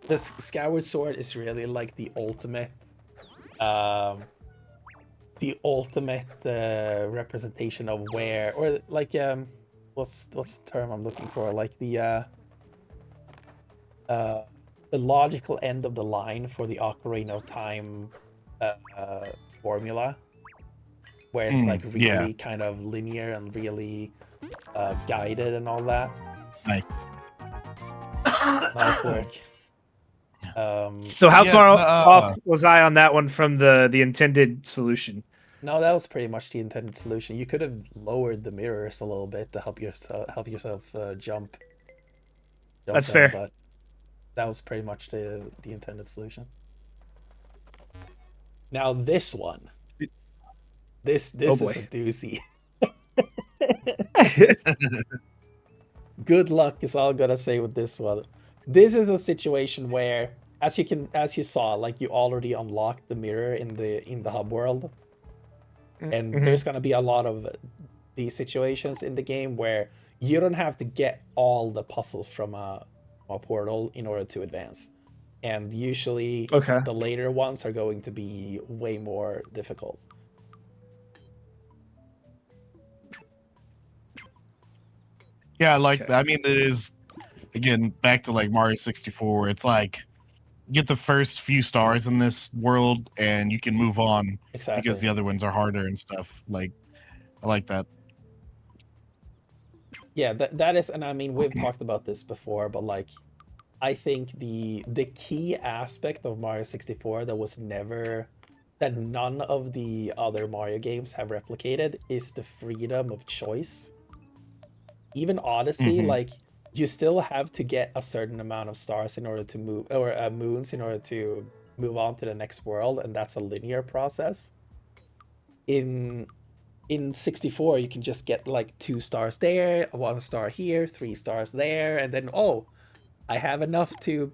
this Skyward Sword is really like um the ultimate representation of where, or like, what's the term I'm looking for, like uh the logical end of the line for the Ocarina of Time formula, where it's like Yeah. really kind of linear and really guided and all that. Nice. Nice work. so how Yeah. far The off was I on that one from the intended solution? No, that was pretty much the intended solution. You could have lowered the mirrors a little bit to help yourself jump That's them, fair. but that was pretty much the intended solution. Now this one, This Oh is a boy. doozy. Good luck is all I'm gonna say with this one. This is a situation where, as you saw, like you already unlocked the mirror in the hub world, and there's gonna be a lot of these situations in the game where you don't have to get all the puzzles from a portal in order to advance, and usually Okay. the later ones are going to be way more difficult. Yeah, like Okay. I mean, it is again back to like Mario 64. It's like get the first few stars in this world, and you can move on because Exactly. the other ones are harder and stuff. Like I like that. Yeah, that is, and I mean we've talked about this before, but like I think the key aspect of Mario 64 that was never that none of the other Mario games have replicated is the freedom of choice. Even Odyssey, Hmm. like you still have to get a certain amount of stars in order to move, or moons in order to move on to the next world, and that's a linear process. In 64 you can just get like 2 stars there, 1 star here, 3 stars there, and then oh, I have enough to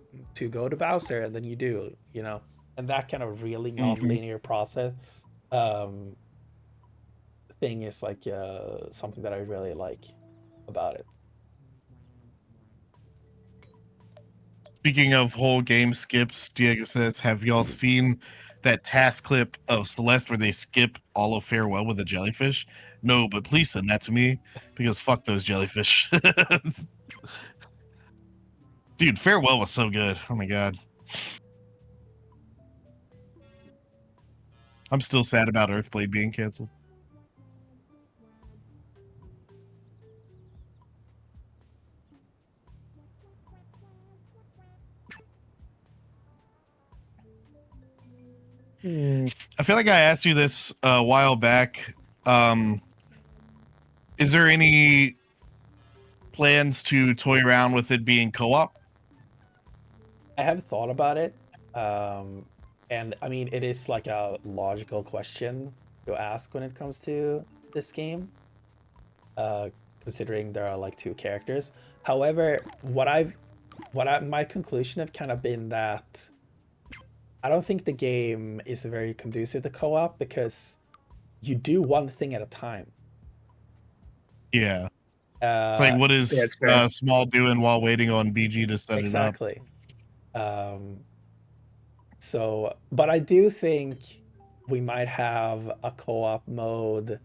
go to Bowser, and then you do, you know, and that kind of really Hmm. non-linear process um, thing is like something that I really like about it. Speaking of whole game skips, Diego says, "Have y'all seen that task clip of Celeste where they skip all of Farewell with a jellyfish?" No, but please send that to me because fuck those jellyfish. Dude, Farewell was so good. Oh my god. I'm still sad about Earthblade being canceled. Hmm. I feel like I asked you this a while back. Um, is there any plans to toy around with it being co-op? I have thought about it, um, and I mean it is like a logical question to ask when it comes to this game, uh, considering there are like 2 characters. However, my conclusion have kind of been that I don't think the game is very conducive to co-op because you do one thing at a time. Yeah. It's like, Uh, what Yeah, is it's fair. Small doing while waiting on BG to set it up? exactly. Um, but I do think we might have a co-op mode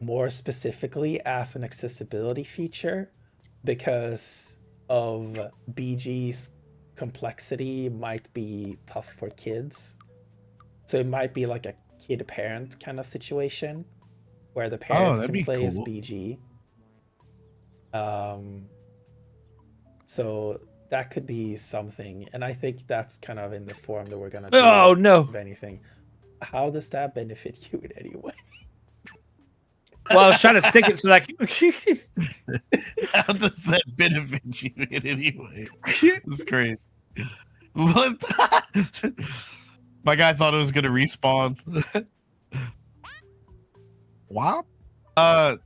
more specifically as an accessibility feature because of BG's complexity might be tough for kids. So it might be like a kid parent kind of situation where the Oh, parent that'd can be play as cool. BG. Um, so that could be something, and I think that's kind of in the form that we're gonna do, Oh no. if anything. How does that benefit you in any way? Well, I was trying to stick it so that How does that benefit you in any way? It's crazy. What? My guy thought it was gonna respawn. Wow. Uh,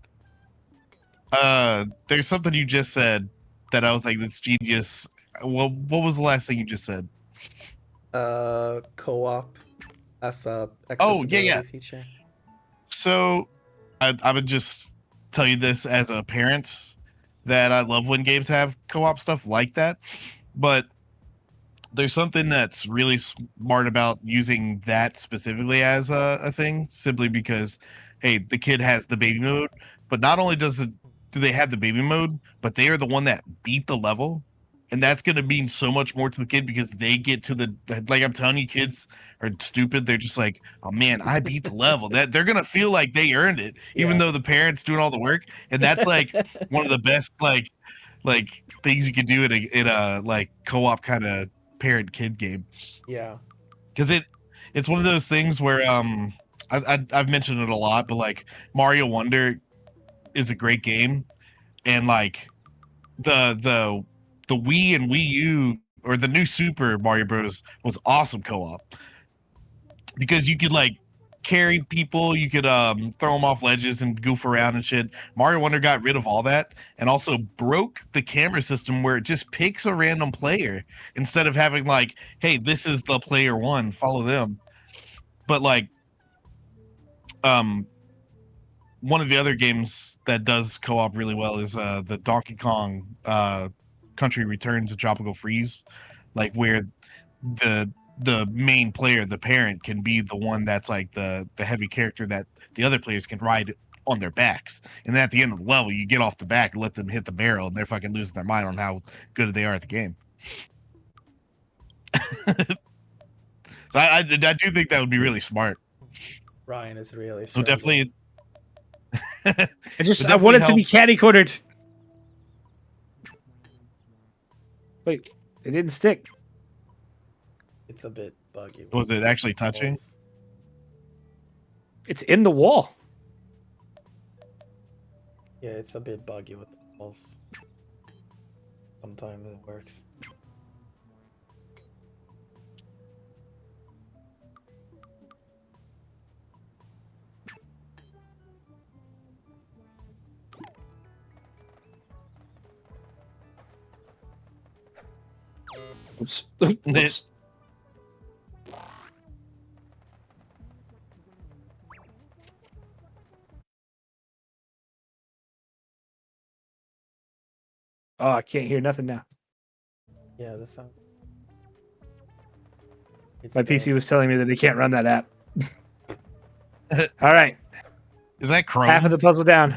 there's something you just said that I was like, "That's genius." Well, what was the last thing you just said? Co-op as a Oh, yeah, yeah. accessibility feature. So I would just tell you this as a parent that I love when games have co-op stuff like that, but there's something that's really smart about using that specifically as a thing, simply because, hey, the kid has the baby mode, but not only do they have the baby mode, but they are the one that beat the level. And that's going to mean so much more to the kid because they get to like I'm telling you, kids are stupid. They're just like, oh man, I beat the level. That they're going to feel like they earned it, even Yeah. though the parents doing all the work. And that's like one of the best, like things you could do in a like co-op kind of parent kid game, Yeah. because it's one of those things where I've mentioned it a lot, but like Mario Wonder is a great game, and like the Wii and Wii U or the new Super Mario Bros was awesome co-op because you could like carry people. You could throw them off ledges and goof around and shit. Mario Wonder got rid of all that and also broke the camera system where it just picks a random player instead of having like, hey, this is the player one, follow them. But like, one of the other games that does co-op really well is the Donkey Kong Country Returns a Tropical Freeze, like where the main player, the parent, can be the one that's like the heavy character that the other players can ride on their backs. And then at the end of the level, you get off the back and let them hit the barrel, and they're fucking losing their mind on how good they are at the game. So I do think that would be really smart. Ryan is really So struggling. definitely. I wanted to be catty cornered. Wait, it didn't stick. It's a bit buggy. Was it actually touching? It's in the wall. Yeah, it's a bit buggy with the walls. Sometimes it works. Oops. Oops. Oh, I can't hear nothing now. Yeah, the sound. My PC was telling me that it can't run that app. All right. Is that Chrome? Half of the puzzle down.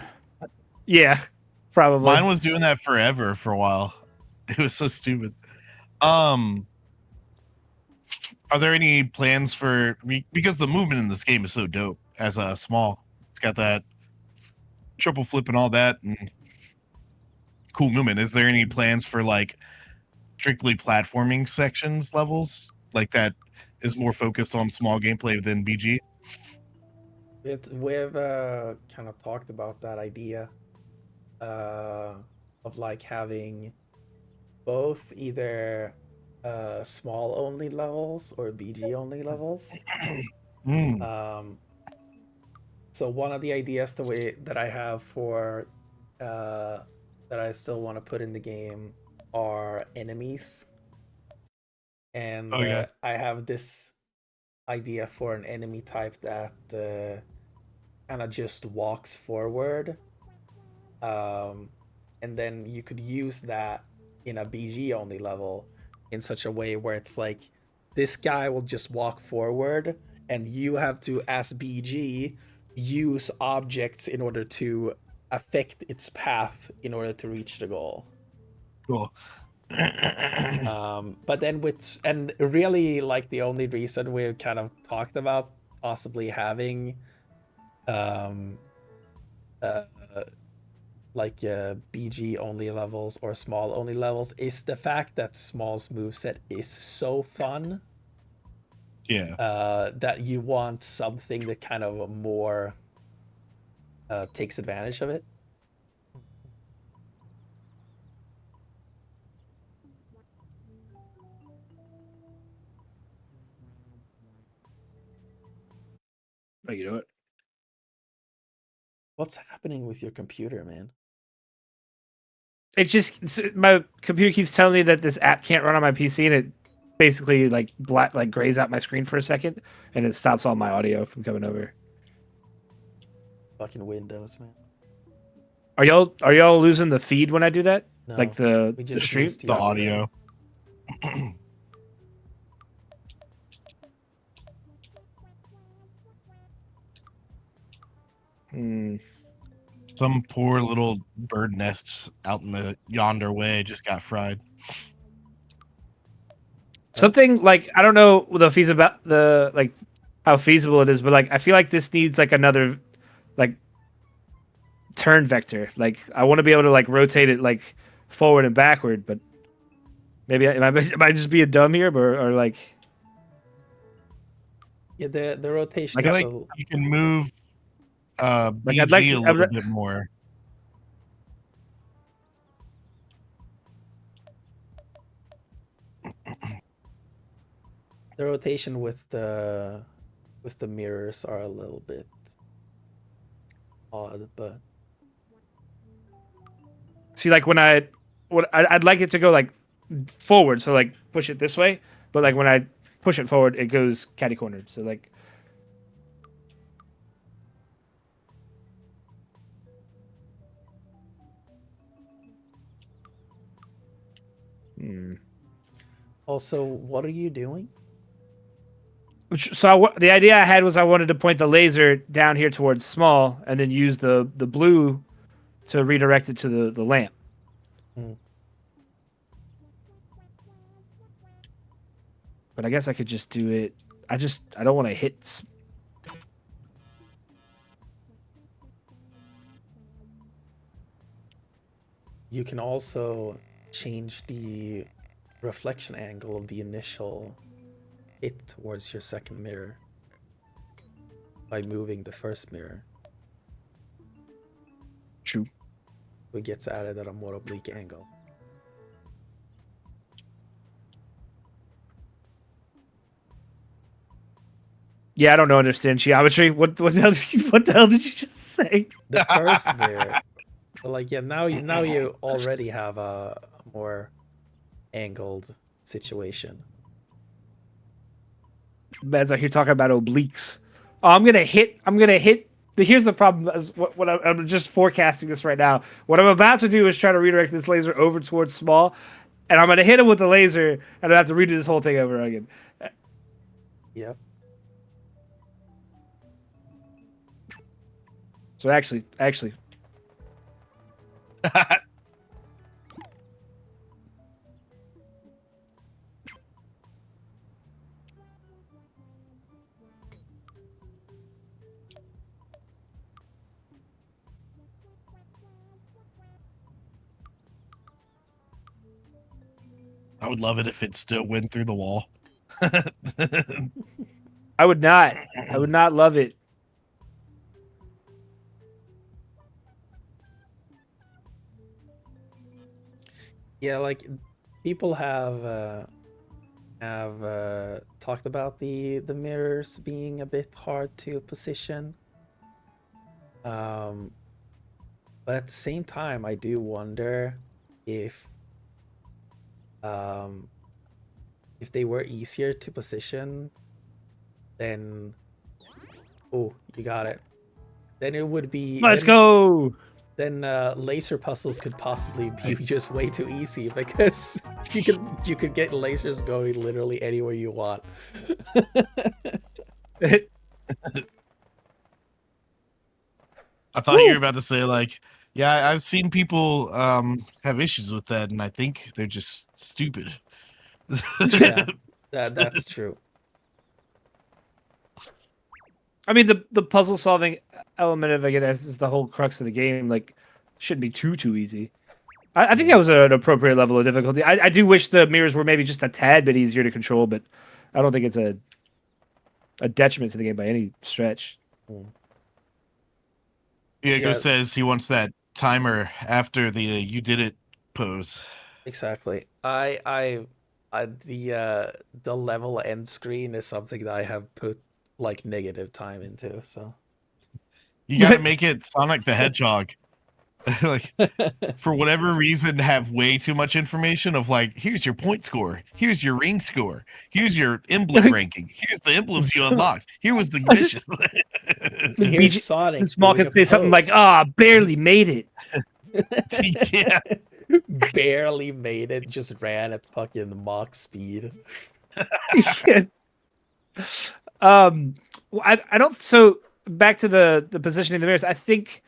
Yeah, probably. Mine was doing that forever for a while. It was so stupid. Are there any plans for, because the movement in this game is so dope as a small, it's got that triple flip and all that and cool movement. Is there any plans for like strictly platforming sections levels like that is more focused on small gameplay than BG? We've kind of talked about that idea of like having both either small only levels or BG only levels. So one of the ideas that I have for that I still want to put in the game are enemies, and I have this idea for an enemy type that kind of just walks forward, and then you could use that in a BG only level in such a way where it's like this guy will just walk forward and you have to, as BG, use objects in order to affect its path in order to reach the goal. Cool. But then and really like the only reason we've kind of talked about possibly having um uh like BG only levels or small only levels is the fact that Small's moveset is so fun. Yeah. That you want something that kind of more takes advantage of it. Oh, you know what? What's happening with your computer, man? My computer keeps telling me that this app can't run on my PC, and it basically like grays out my screen for a second, and it stops all my audio from coming over. Fucking Windows, man. Are y'all losing the feed when I do that? No, like the we just stream, lose the audio. Some poor little bird nests out in the yonder way just got fried. Something like, I don't know how feasible it is, but like I feel like this needs like another like turn vector. Like I want to be able to like rotate it like forward and backward, but maybe am I just being dumb here, or like yeah, the rotation. I feel like you can move like BG a little bit more. The rotation with with the mirrors are a little bit odd, but See, like when I'd like it to go like forward, so like push it this way, but like when I push it forward, it goes catty cornered. So like, also, what are you doing? so the idea I had was I wanted to point the laser down here towards small, and then use the blue to redirect it to the lamp. Hmm. But I guess I could just do it. I don't want to hit. You can also change the reflection angle of the initial hit towards your second mirror by moving the first mirror. True. It gets added at a more oblique angle. Yeah, I don't know. Understand geometry? What the hell? What the hell did you just say? The first mirror, but like yeah, now you already have a more angled situation. Man's out here talking about obliques. Oh, I'm gonna hit. Here's the problem. Is what I'm just forecasting this right now. What I'm about to do is try to redirect this laser over towards small, and I'm gonna hit him with the laser, and I have to redo this whole thing over again. Yep. So actually, I would love it if it still went through the wall. I would not. I would not love it. Yeah, like people have talked about the mirrors being a bit hard to position. But at the same time, I do wonder if um if they were easier to position, then oh, you got it. Then it would be Let's go. Then laser puzzles could possibly be just way too easy because you could get lasers going literally anywhere you want. I thought you were about to say like, yeah, I've seen people have issues with that, and I think they're just stupid. Yeah, that's true. I mean, the puzzle solving element of it is the whole crux of the game. Like, shouldn't be too easy. I think that was an appropriate level of difficulty. I do wish the mirrors were maybe just a tad bit easier to control, but I don't think it's a detriment to the game by any stretch. Diego Yeah. says he wants that timer after the you did it pose. Exactly. The level end screen is something that I have put like negative time into. So You got to make it Sonic the Hedgehog. Like, for whatever reason, have way too much information of like, here's your point score, here's your ring score, here's your emblem ranking, here's the emblems you unlocked, here was the mission. here's Sonic Small doing can a say something like, pose. barely made it." Yeah. Barely made it. Just ran at fucking Mach speed. I don't. So back to the positioning of the mirrors. I think,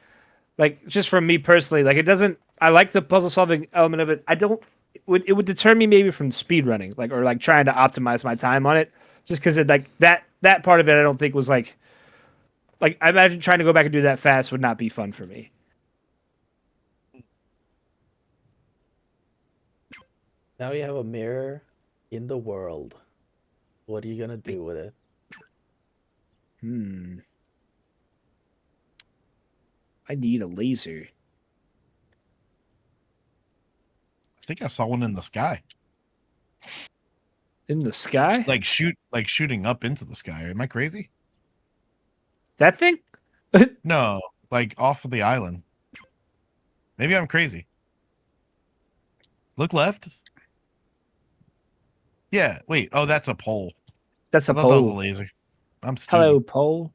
like, just from me personally, like, it doesn't. I like the puzzle solving element of it. I don't. It would deter me maybe from speed running, like, or like trying to optimize my time on it, just because it like that part of it. I don't think was like I imagine trying to go back and do that fast would not be fun for me. Now you have a mirror in the world. What are you gonna do with it? I need a laser. I think I saw one in the sky. In the sky? Like shooting up into the sky. Am I crazy? That thing? No, like off of the island. Maybe I'm crazy. Look left. Yeah. Wait. Oh, that's a pole. That's I a thought that was a pole. laser. I'm Hello, stupid. pole.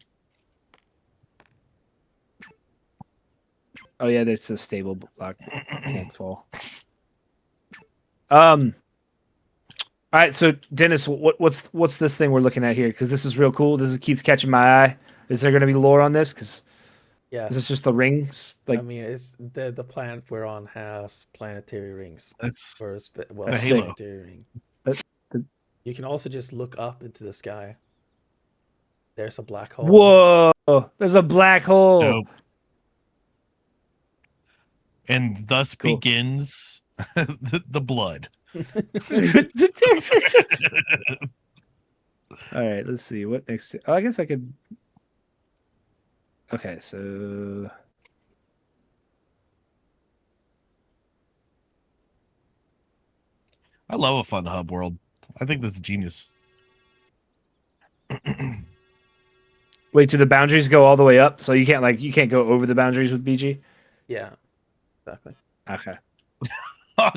Oh yeah, there's a stable block. Won't fall. All right, so Dennis, what's this thing we're looking at here? Because this is real cool. This keeps catching my eye. Is there going to be lore on this? Because is this Yes. just the rings? I Like mean, it's the planet we're on has planetary rings. That's Or well, the that's sick. Halo. planetary ring. But You can also just look up into the sky. There's a black hole. whoa, there's a black hole. Dope. And thus Cool. begins the blood. All right, let's see what next. Oh, I guess I could. Okay, so I love a fun hub world. I think this is genius. wait, do the boundaries go all the way up? So you can't go over the boundaries with BG? Yeah, exactly. Okay. Oh,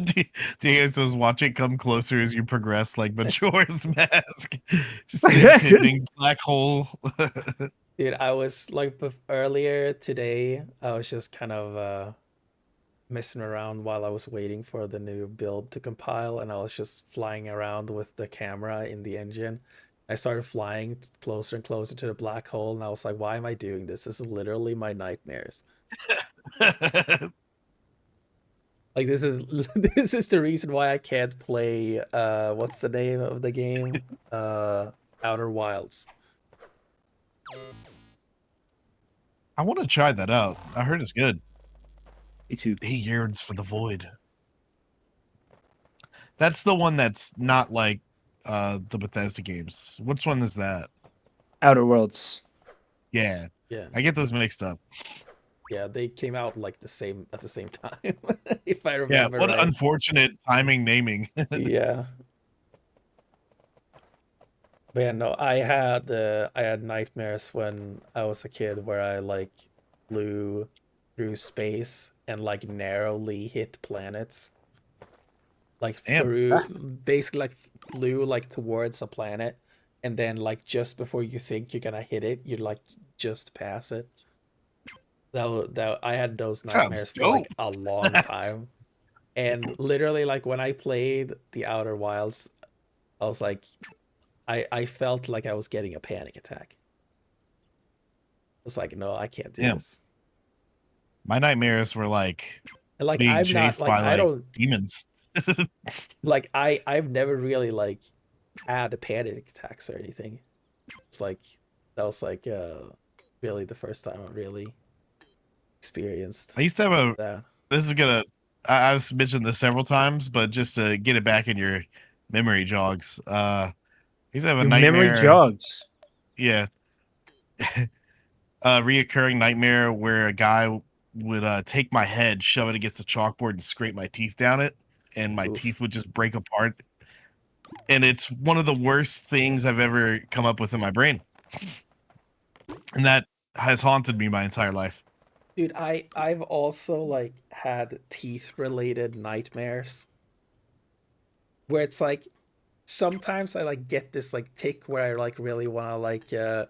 Diaz was watch it come closer as you progress, like Majora's Mask. Just the impending black hole. Dude, I was like earlier today, I was just kind of messing around while I was waiting for the new build to compile, and I was just flying around with the camera in the engine. I started flying closer and closer to the black hole, and I was like, why am I doing this? This is literally my nightmares. Like this is this is the reason why I can't play what's the name of the game? Outer Wilds. I want to try that out. I heard it's good. Me too. He yearns for the void. That's the one that's not like the Bethesda games. Which one is that? Outer Worlds. Yeah. Yeah. I get those mixed up. Yeah, they came out like at the same time, if I Yeah, remember what right. unfortunate timing naming. Yeah. But yeah, no, I had nightmares when I was a kid where I like flew through space and like narrowly hit planets. Like Damn. through basically like flew like towards a planet, and then like just before you think you're gonna hit it, you like just pass it. That I had those Sounds nightmares for dope. like a long time. And literally like when I played the Outer Wilds, I was like I felt like I was getting a panic attack. It's like, no, I can't do Damn. this. My nightmares were like And like being I'm not chased like by I like don't demons. like I've never really like had panic attacks or anything. It's like that was like really the first time I really experienced I used to have a that. this is gonna I've mentioned this several times, but just to get it back in your memory jogs, I used to have a Your memory nightmare. jogs. Yeah. A reoccurring nightmare where a guy would take my head, shove it against the chalkboard, and scrape my teeth down it, and my Oof. teeth would just break apart. And it's one of the worst things I've ever come up with in my brain. And that has haunted me my entire life. Dude, I've also like had teeth related nightmares where it's like sometimes I like get this like tick where I like really want to like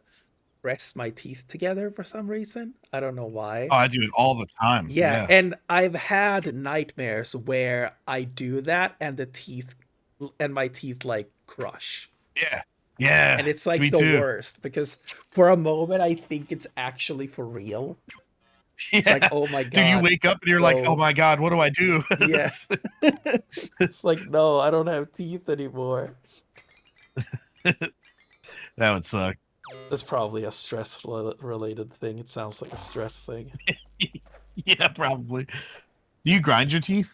press my teeth together for some reason. I don't know why. Oh, I do it all the time. Yeah, Yeah. and I've had nightmares where I do that and my teeth like crush. Yeah. Yeah. And it's like Me the too. worst because for a moment I think it's actually for real. Yeah. It's like, oh my Dude, you god. wake up and you're like, oh No. my God, what do I do? Yeah. It's like, no, I don't have teeth anymore. That would suck. That's probably a stress related thing. It sounds like a stress thing. Yeah, probably. Do you grind your teeth?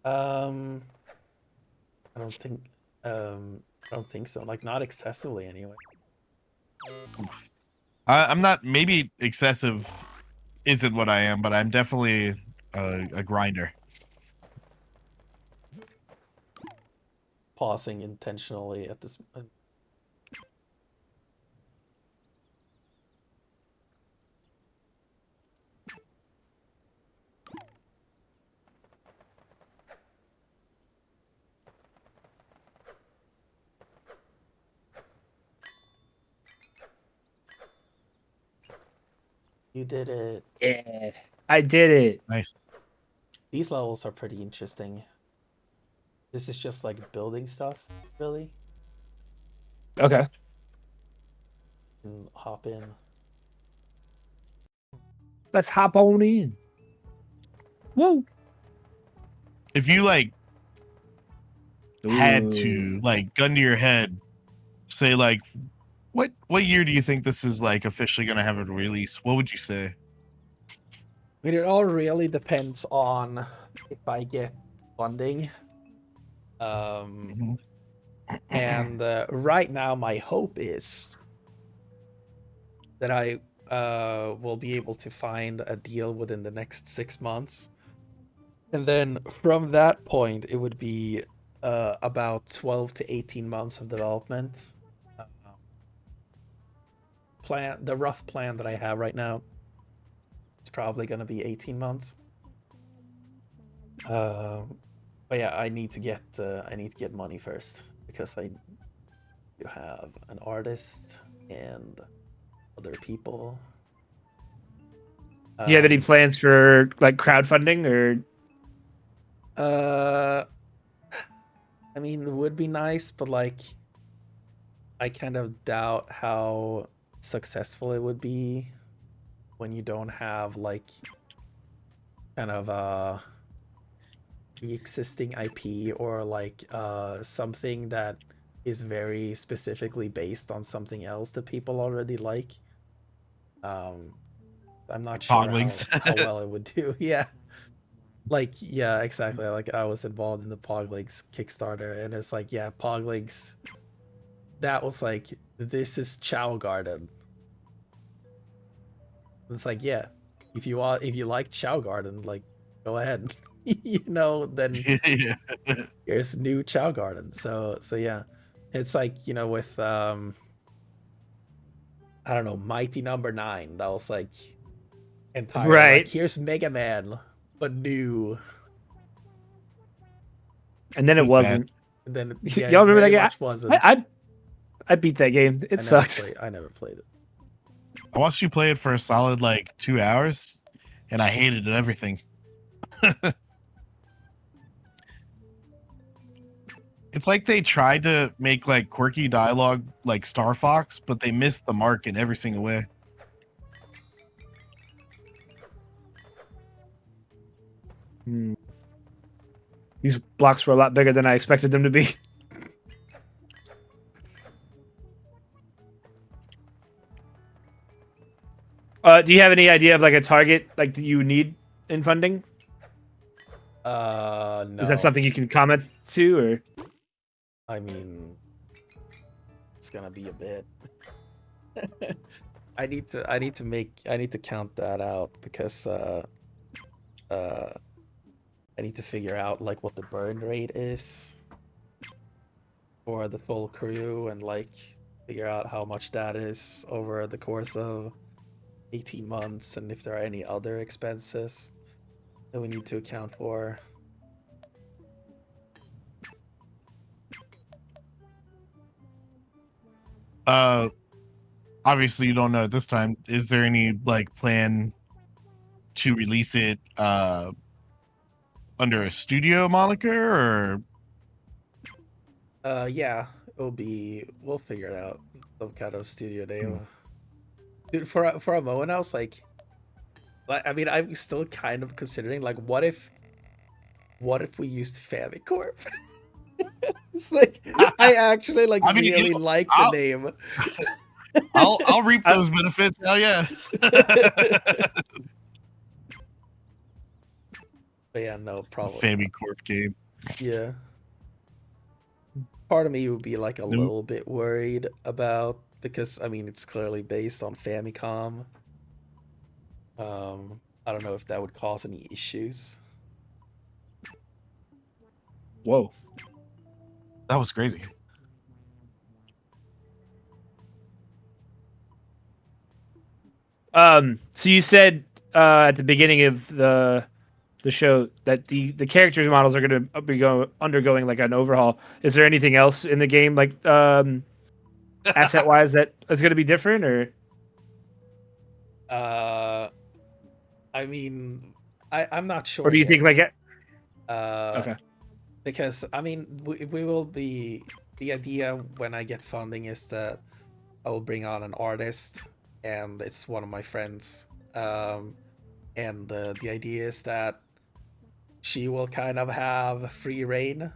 Um, I don't think I don't think so. Like not excessively anyway. I'm not, maybe excessive isn't what I am, but I'm definitely a grinder. Pausing intentionally at this. You did it. Yeah, I did it. Nice. These levels are pretty interesting. This is just like building stuff, really. Okay, And hop in. let's hop on in. Whoa. If you like had Ooh. to like gun to your head, say like what year do you think this is like officially gonna have a release? What would you say? I mean, it all really depends on if I get funding. Mhm. And right now, my hope is that I will be able to find a deal within the next 6 months. And then from that point, it would be about 12 to 18 months of development. Uh, the rough plan that I have right now, it's probably going to be 18 months. But yeah, I need to get money first because I have an artist and other people. Do you have any plans for like crowdfunding or? I mean, it would be nice, but like, I kind of doubt how successful it would be when you don't have like kind of the existing IP or like something that is very specifically based on something else that people already like. I'm not sure Poglings. how well it would do. Yeah. Like, yeah, exactly. Like I was involved in the Poglings Kickstarter, and it's like, yeah, Poglings, that was like, this is Chow Garden. It's like, yeah, if you like Chow Garden, like, go ahead. Then Yeah. here's new Chow Garden. So yeah. It's like, with I don't know, Mighty Number 9. That was like entirely like, Right. here's Mega Man, but new. And then It it was bad. wasn't. And then yeah, Y'all it remember that very game? much wasn't. I beat that game. It sucked. I never played it. I watched you play it for a solid like 2 hours, and I hated everything. It's like they tried to make like quirky dialogue like Star Fox, but they missed the mark in every single way. Hmm. These blocks were a lot bigger than I expected them to be. Do you have any idea of like a target like that you need in funding? No. Is that something you can comment to, or? I mean, it's gonna be a bit. I need to count that out because I need to figure out like what the burn rate is for the full crew and like figure out how much that is over the course of 18 months and if there are any other expenses that we need to account for. Obviously you don't know at this time. Is there any like plan to release it under a studio moniker, or Yeah, we'll figure it out. Some kind of studio name. Hmm. Dude, for a moment I was like, I mean, I'm still kind of considering like, what if we used Famicorp? It's like, I actually like I mean, really like the name. I'll reap those benefits. Hell yeah. But yeah, no, probably not. Famicorp game. Yeah. Part of me would be like a little bit worried about, because I mean it's clearly based on Famicom. I don't know if that would cause any issues. Whoa. That was crazy. So you said at the beginning of the show that the characters models are going to be undergoing like an overhaul. Is there anything else in the game like asset wise that is going to be different, or? I mean, I'm not sure Or do you yet. think like Uh, okay. because I mean, we will be the idea when I get funding is that I will bring on an artist, and it's one of my friends. And the idea is that she will kind of have free reign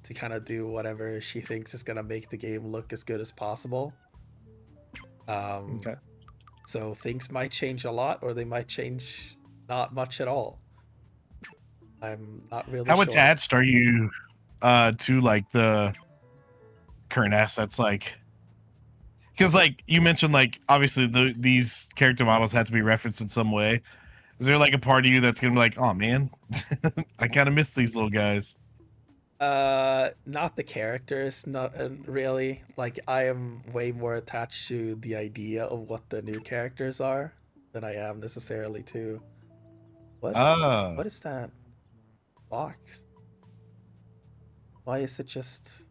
to kind of do whatever she thinks is gonna make the game look as good as possible. Um, Okay. so things might change a lot, or they might change not much at all. I'm not really How sure. attached are you to like the current assets? Like, because like you mentioned, like obviously these character models have to be referenced in some way. Is there like a part of you that's gonna be like, oh man, I kind of miss these little guys? Not the characters, not really. Like I am way more attached to the idea of what the new characters are than I am necessarily to what Ah, what is that box? Why is it just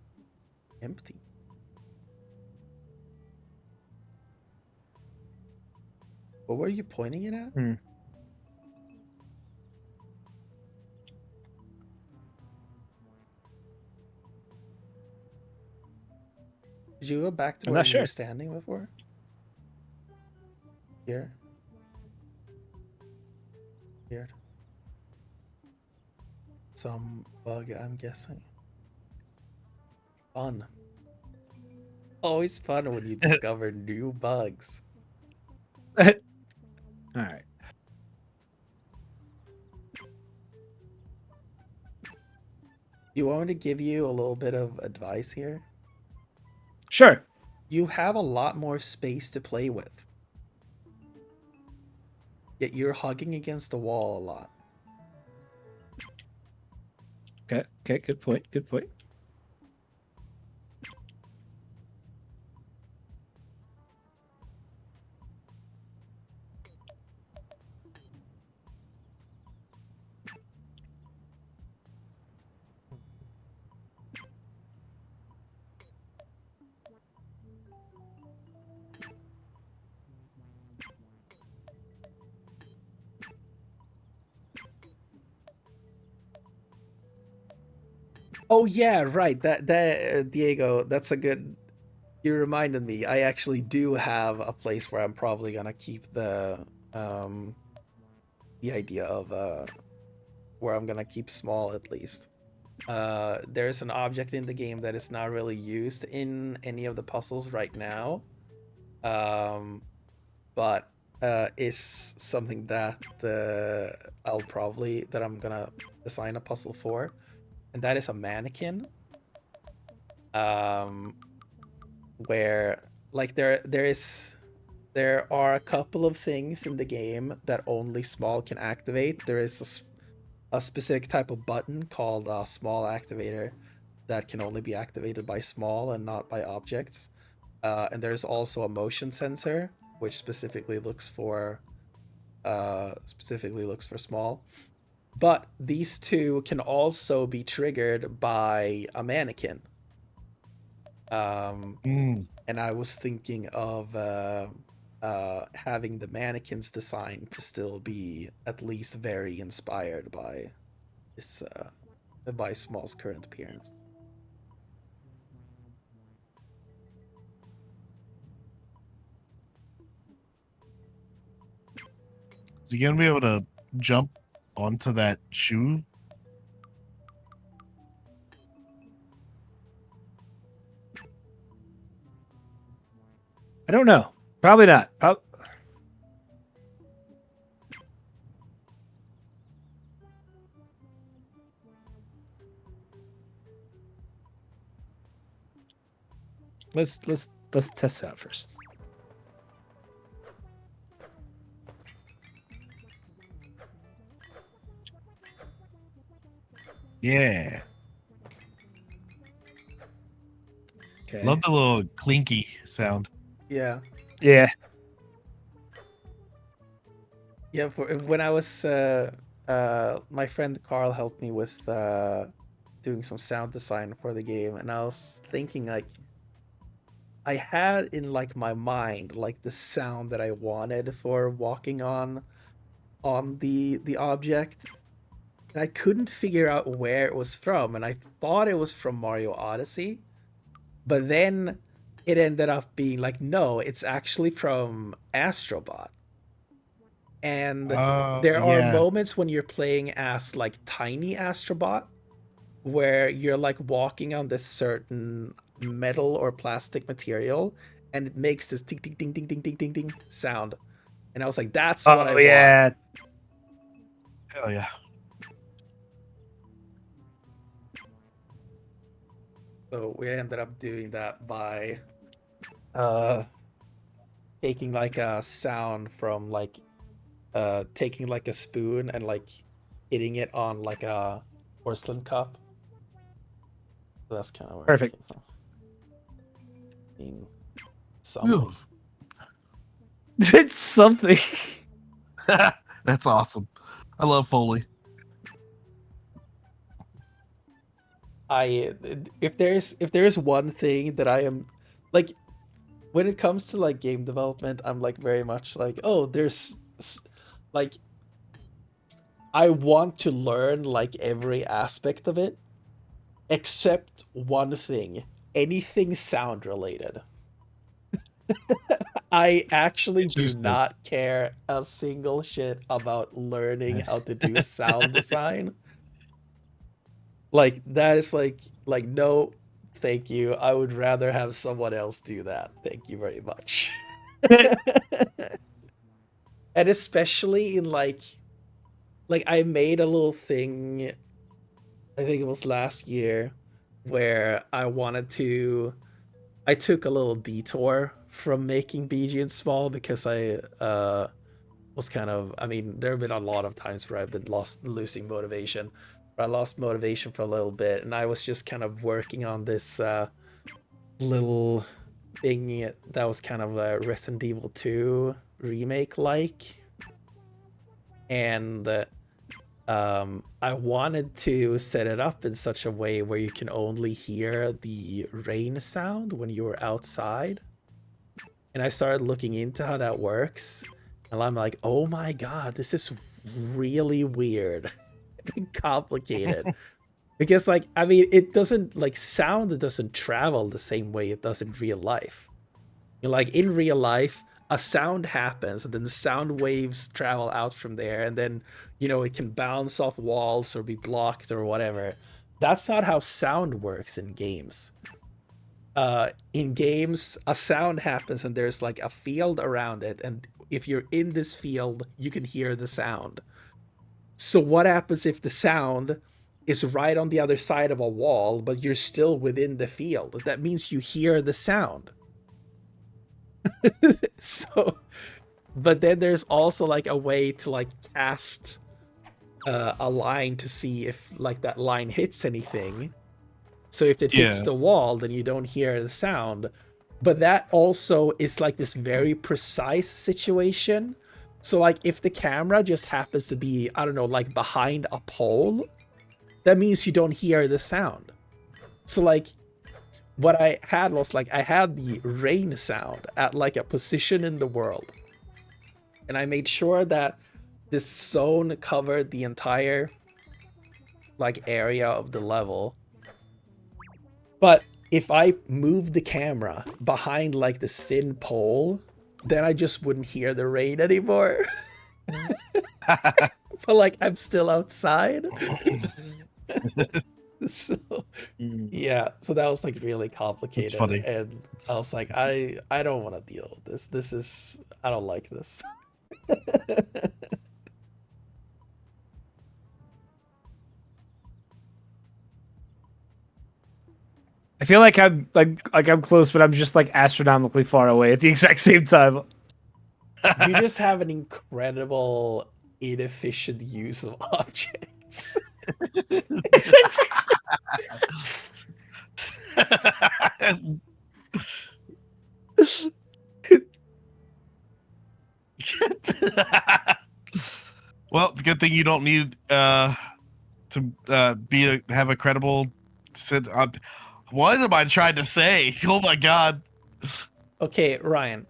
empty? What were you pointing it at? Hmm. Did you go back to I'm where not you were sure. standing before? Here, weird. Some bug, I'm guessing. Fun. Always fun when you discover new bugs. All right. You want me to give you a little bit of advice here? Sure. You have a lot more space to play with, yet you're hugging against the wall a lot. Okay. Okay. Good point. Good point. Oh yeah, right. That Diego, that's a good. You reminded me. I actually do have a place where I'm probably gonna keep um the idea of where I'm gonna keep small at least. There's an object in the game that is not really used in any of the puzzles right now. Um, but is something that I'm gonna design a puzzle for, and that is a mannequin. Um, where like there are a couple of things in the game that only small can activate. There is a specific type of button called a small activator that can only be activated by small and not by objects. And there's also a motion sensor which specifically looks for small. But these two can also be triggered by a mannequin. Um, mm. and I was thinking of having the mannequin's design to still be at least very inspired this by Small's current appearance. Is he gonna be able to jump onto that shoe? I don't know. Probably not. Let's test it out first. Yeah, Okay. love the little clinky sound. Yeah, Yeah. yeah. For when I was my friend Carl helped me with doing some sound design for the game, and I was thinking like I had in like my mind like the sound that I wanted for walking on on the object, and I couldn't figure out where it was from, and I thought it was from Mario Odyssey, but then it ended up being like, no, it's actually from Astrobot. And Oh there are yeah. moments when you're playing as like tiny Astrobot where you're like walking on this certain metal or plastic material and it makes this ding ding ding ding ding ding ding ding sound. And I was like, that's what I Oh want. yeah. Hell yeah. So we ended up doing that by uh taking like a sound from like taking like a spoon and like hitting it on like a porcelain cup. So that's kind of where it Perfect. came from. I mean, something. It's something. That's awesome. I love Foley. If there's one thing that I am like when it comes to like game development, I'm like very much like, oh, like I want to learn like every aspect of it except one thing. Anything sound related. I actually do Interesting. not care a single shit about learning how to do sound design. Like that is like no, thank you. I would rather have someone else do that. Thank you very much. And especially in like I made a little thing, I think it was last year, where I took a little detour from making BG and small because I was kind of, I mean, there have been a lot of times where I've been losing motivation. But I lost motivation for a little bit, and I was just kind of working on this little thing that was kind of a Resident Evil 2 remake like. And I wanted to set it up in such a way where you can only hear the rain sound when you're outside. And I started looking into how that works. And I'm like, oh my god, this is really weird and complicated. Because like, I mean, it doesn't like sound doesn't travel the same way it does in real life. You know, like in real life, a sound happens and then the sound waves travel out from there and then, you know, it can bounce off walls or be blocked or whatever. That's not how sound works in games. In games, a sound happens and there's like a field around it, and if you're in this field, you can hear the sound. So what happens if the sound is right on the other side of a wall, but you're still within the field? That means you hear the sound. So, but then there's also like a way to like cast a line to see if like that line hits anything. So if it hits Yeah. the wall, then you don't hear the sound. But that also is like this very precise situation. So like if the camera just happens to be, I don't know, like behind a pole, that means you don't hear the sound. So like what I had was like I had the rain sound at like a position in the world. And I made sure that this zone covered the entire like area of the level. But if I move the camera behind like this thin pole, then I just wouldn't hear the rain anymore. But like I'm still outside. So yeah, so that was like really complicated. funny. And I was like, I don't want to deal with this. This is, I don't like this. I feel like I'm close, but I'm just like astronomically far away at the exact same time. You just have an incredible inefficient use of objects. Well, it's a good thing you don't need to have a credible. What am I trying to say? Oh my god! Okay, Ryan.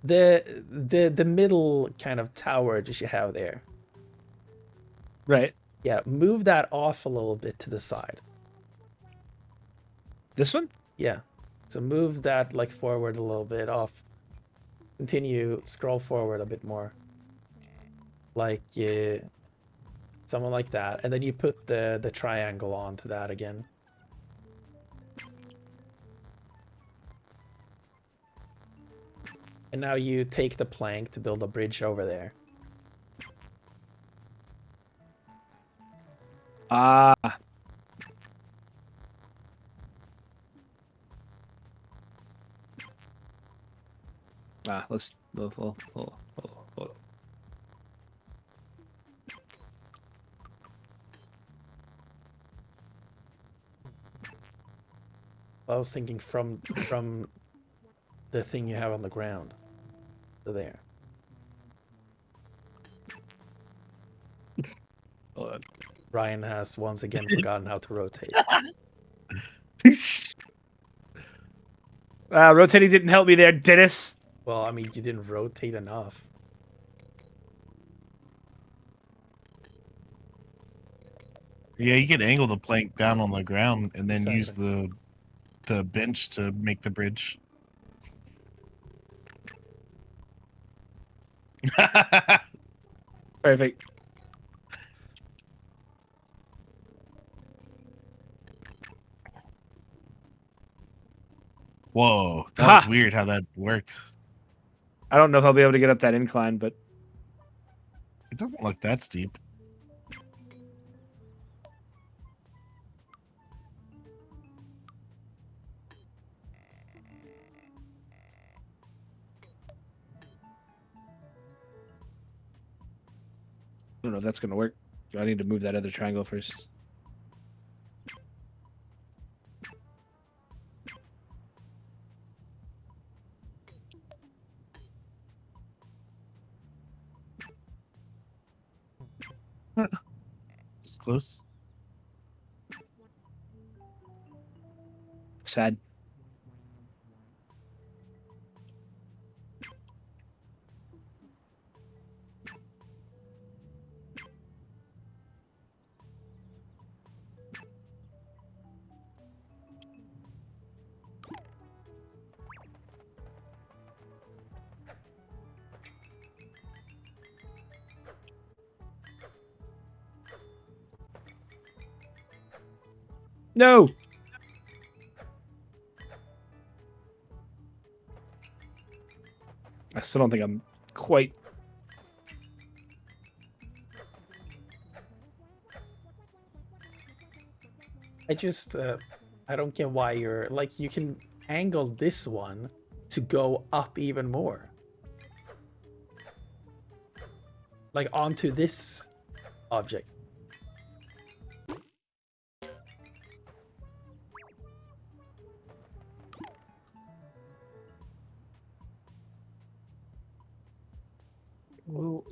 The middle kind of tower that you have there. Right. Yeah, move that off a little bit to the side. This one? Yeah. So move that like forward a little bit off. Continue, scroll forward a bit more. Like someone like that. And then you put the triangle onto that again. And now you take the plank to build a bridge over there. Ah. Let's hold on. I was thinking from the thing you have on the ground to there. Hold on. Ryan has once again forgotten how to rotate. Rotating didn't help me there, Dennis. Well, I mean, you didn't rotate enough. Yeah, you can angle the plank down on the ground and then use Exactly. the bench to make the bridge. Perfect. Whoa, that Ha! was weird how that worked. I don't know if I'll be able to get up that incline, but It doesn't look that steep. I don't know if that's going to work. I need to move that other triangle first. It's close. Sad. No. I still don't think I'm quite. I don't get why you're like, you can angle this one to go up even more. Like onto this object. Well,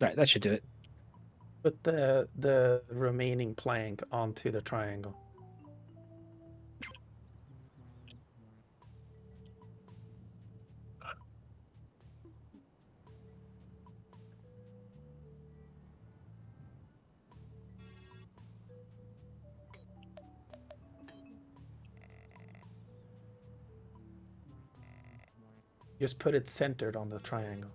right, that should do it. Put the remaining plank onto the triangle. Just put it centered on the triangle.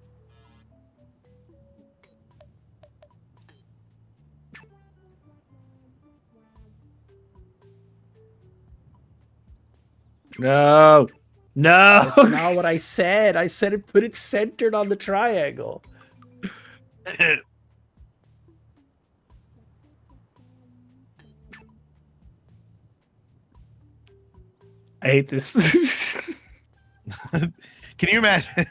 No. No. That's not what I said. I said it put it centered on the triangle. I hate this. Can you imagine?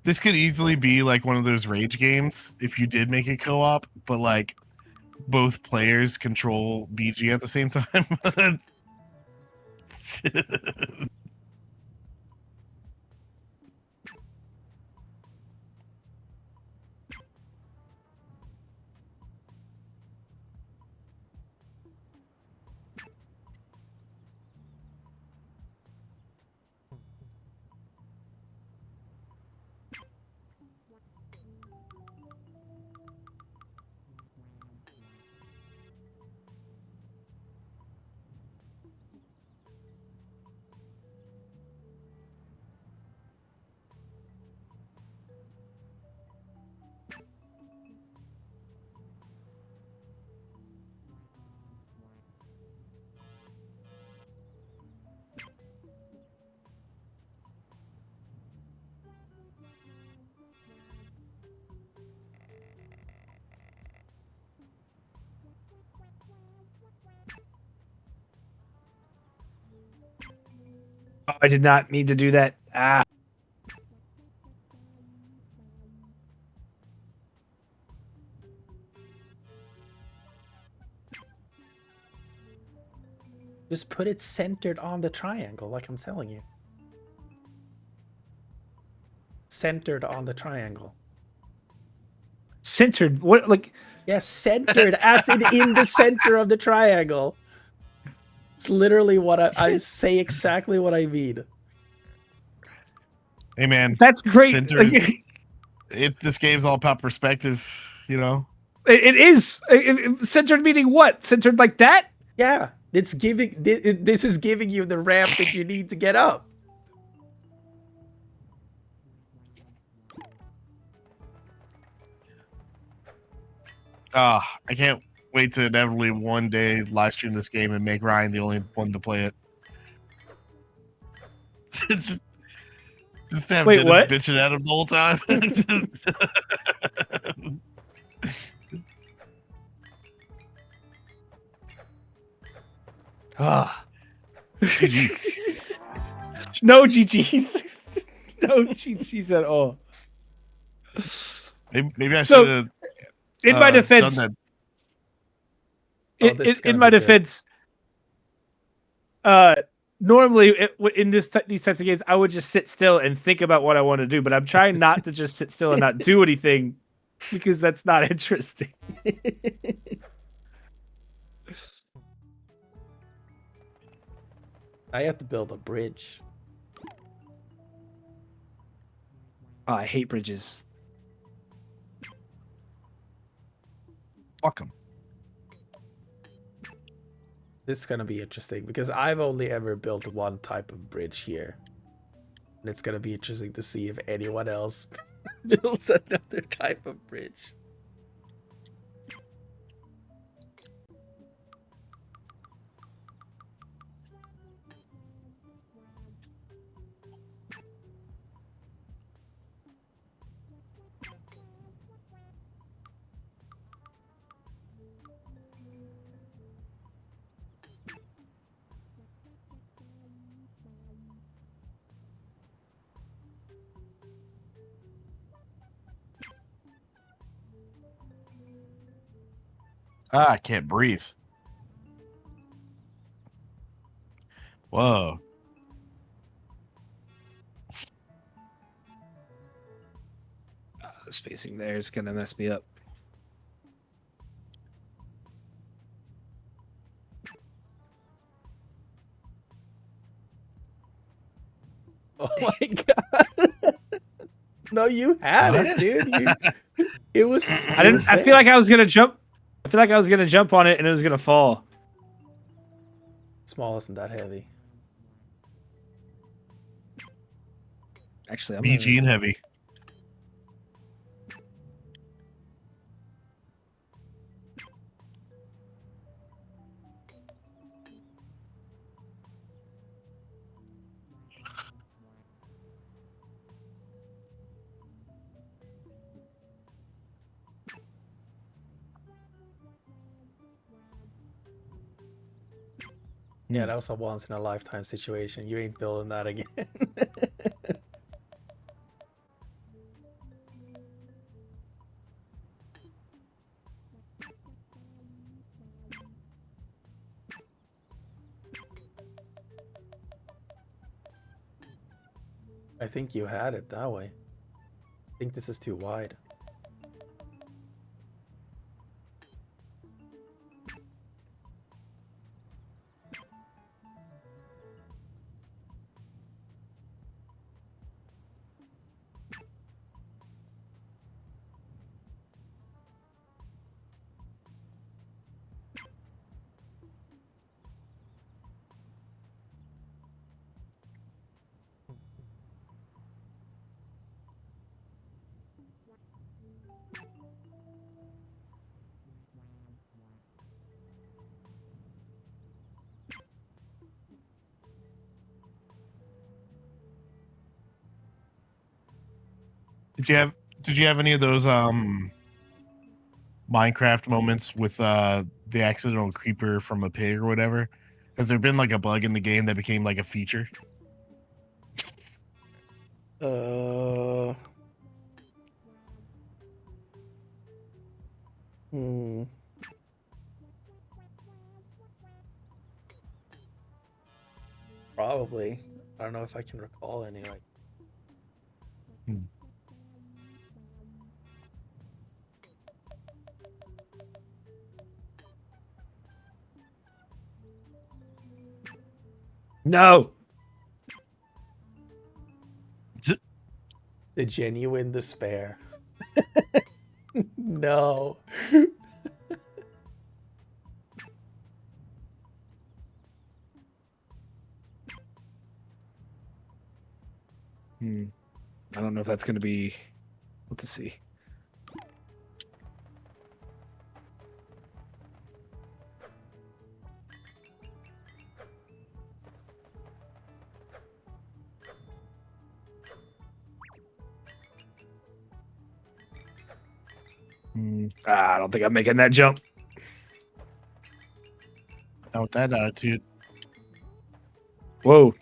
This could easily be like one of those rage games if you did make it co-op, but like both players control BG at the same time. I did not need to do that. Ah. Just put it centered on the triangle, like I'm telling you. Centered on the triangle. Centered? What? Like? Yes, centered, as in the center of the triangle. It's literally what I say exactly what I mean. Hey man, That's great. Centers, this game's all about perspective, you know. It is centered, meaning what? Centered like that? Yeah, it's giving. This is giving you the ramp that you need to get up. I can't wait to inevitably one day live stream this game and make Ryan the only one to play it. just to have Wait, Dennis what? bitching at him the whole time. Ah. GG. No GGs. No GGs at all. Maybe I So, should have. In my defense, done that. in my defense, normally in these types of games, I would just sit still and think about what I want to do. But I'm trying not to just sit still and not do anything, because that's not interesting. I have to build a bridge. Oh, I hate bridges. Fuck him. This is gonna be interesting because I've only ever built one type of bridge here. And it's gonna be interesting to see if anyone else builds another type of bridge. I can't breathe. Whoa. The spacing there is gonna mess me up. Oh my god! No, you had it, dude. It was. I didn't. I feel like I was gonna jump. I feel like I was gonna jump on it and it was gonna fall. Small isn't that heavy. Actually, I'm BG and heavy. Yeah, that was a once in a lifetime situation. You ain't building that again. I think you had it that way. I think this is too wide. Did you have any of those Minecraft moments with the accidental creeper from a pig or whatever? Has there been like a bug in the game that became like a feature? Uh. Hmm. Probably. I don't know if I can recall any. Like, Hmm. No. the genuine despair. No. I don't know if that's going to be. Let's see. I don't think I'm making that jump. Not with that attitude. Whoa.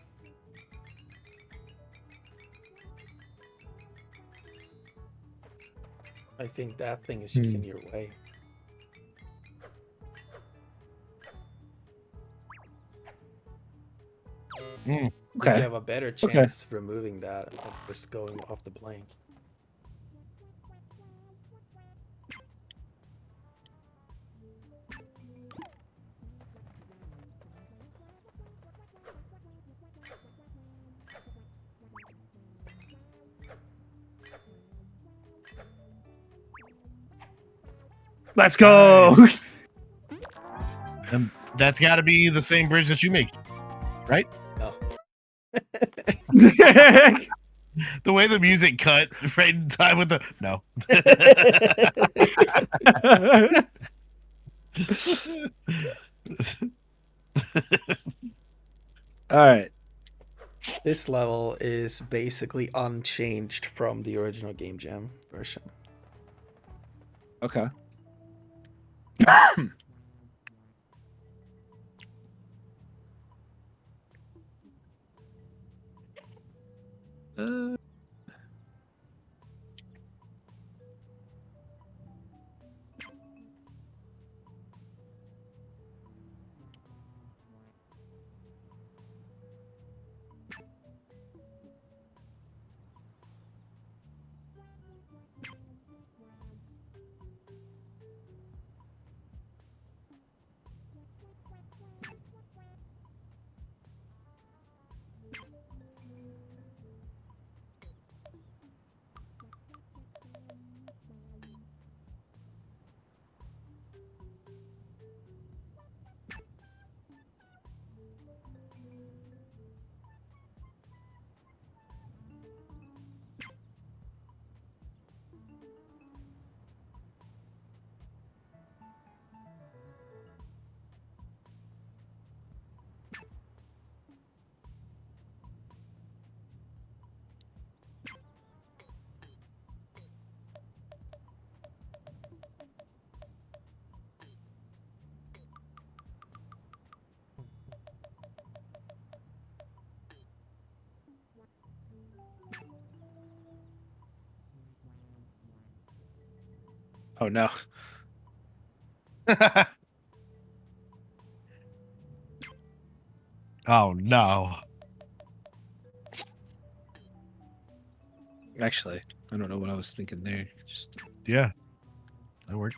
I think that thing is just in your way. Mm. I think Okay. you have a better chance removing that than just going off the blank. Let's go. And that's got to be the same bridge that you make, right? No. The way the music cut right in time with the no. All right. This level is basically unchanged from the original Game Jam version. Okay. Oh no. Oh no. Actually, I don't know what I was thinking there. Just Yeah. That worked.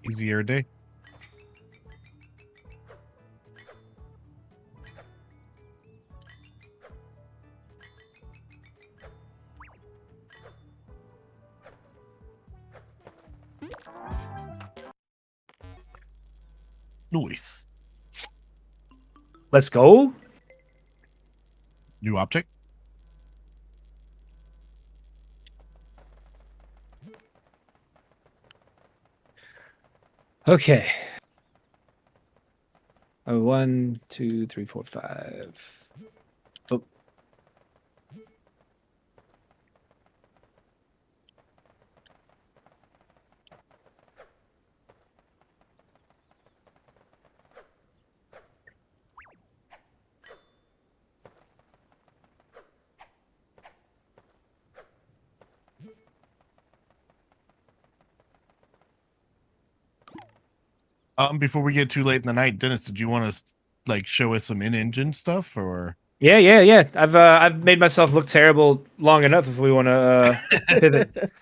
Easier day. Nice. let's go. New object. Okay. Oh, 1, 2, 3, 4, 5. Oh. Before we get too late in the night, Dennis, did you want to like show us some in-engine stuff or? Yeah. I've made myself look terrible long enough. If we want to pivot.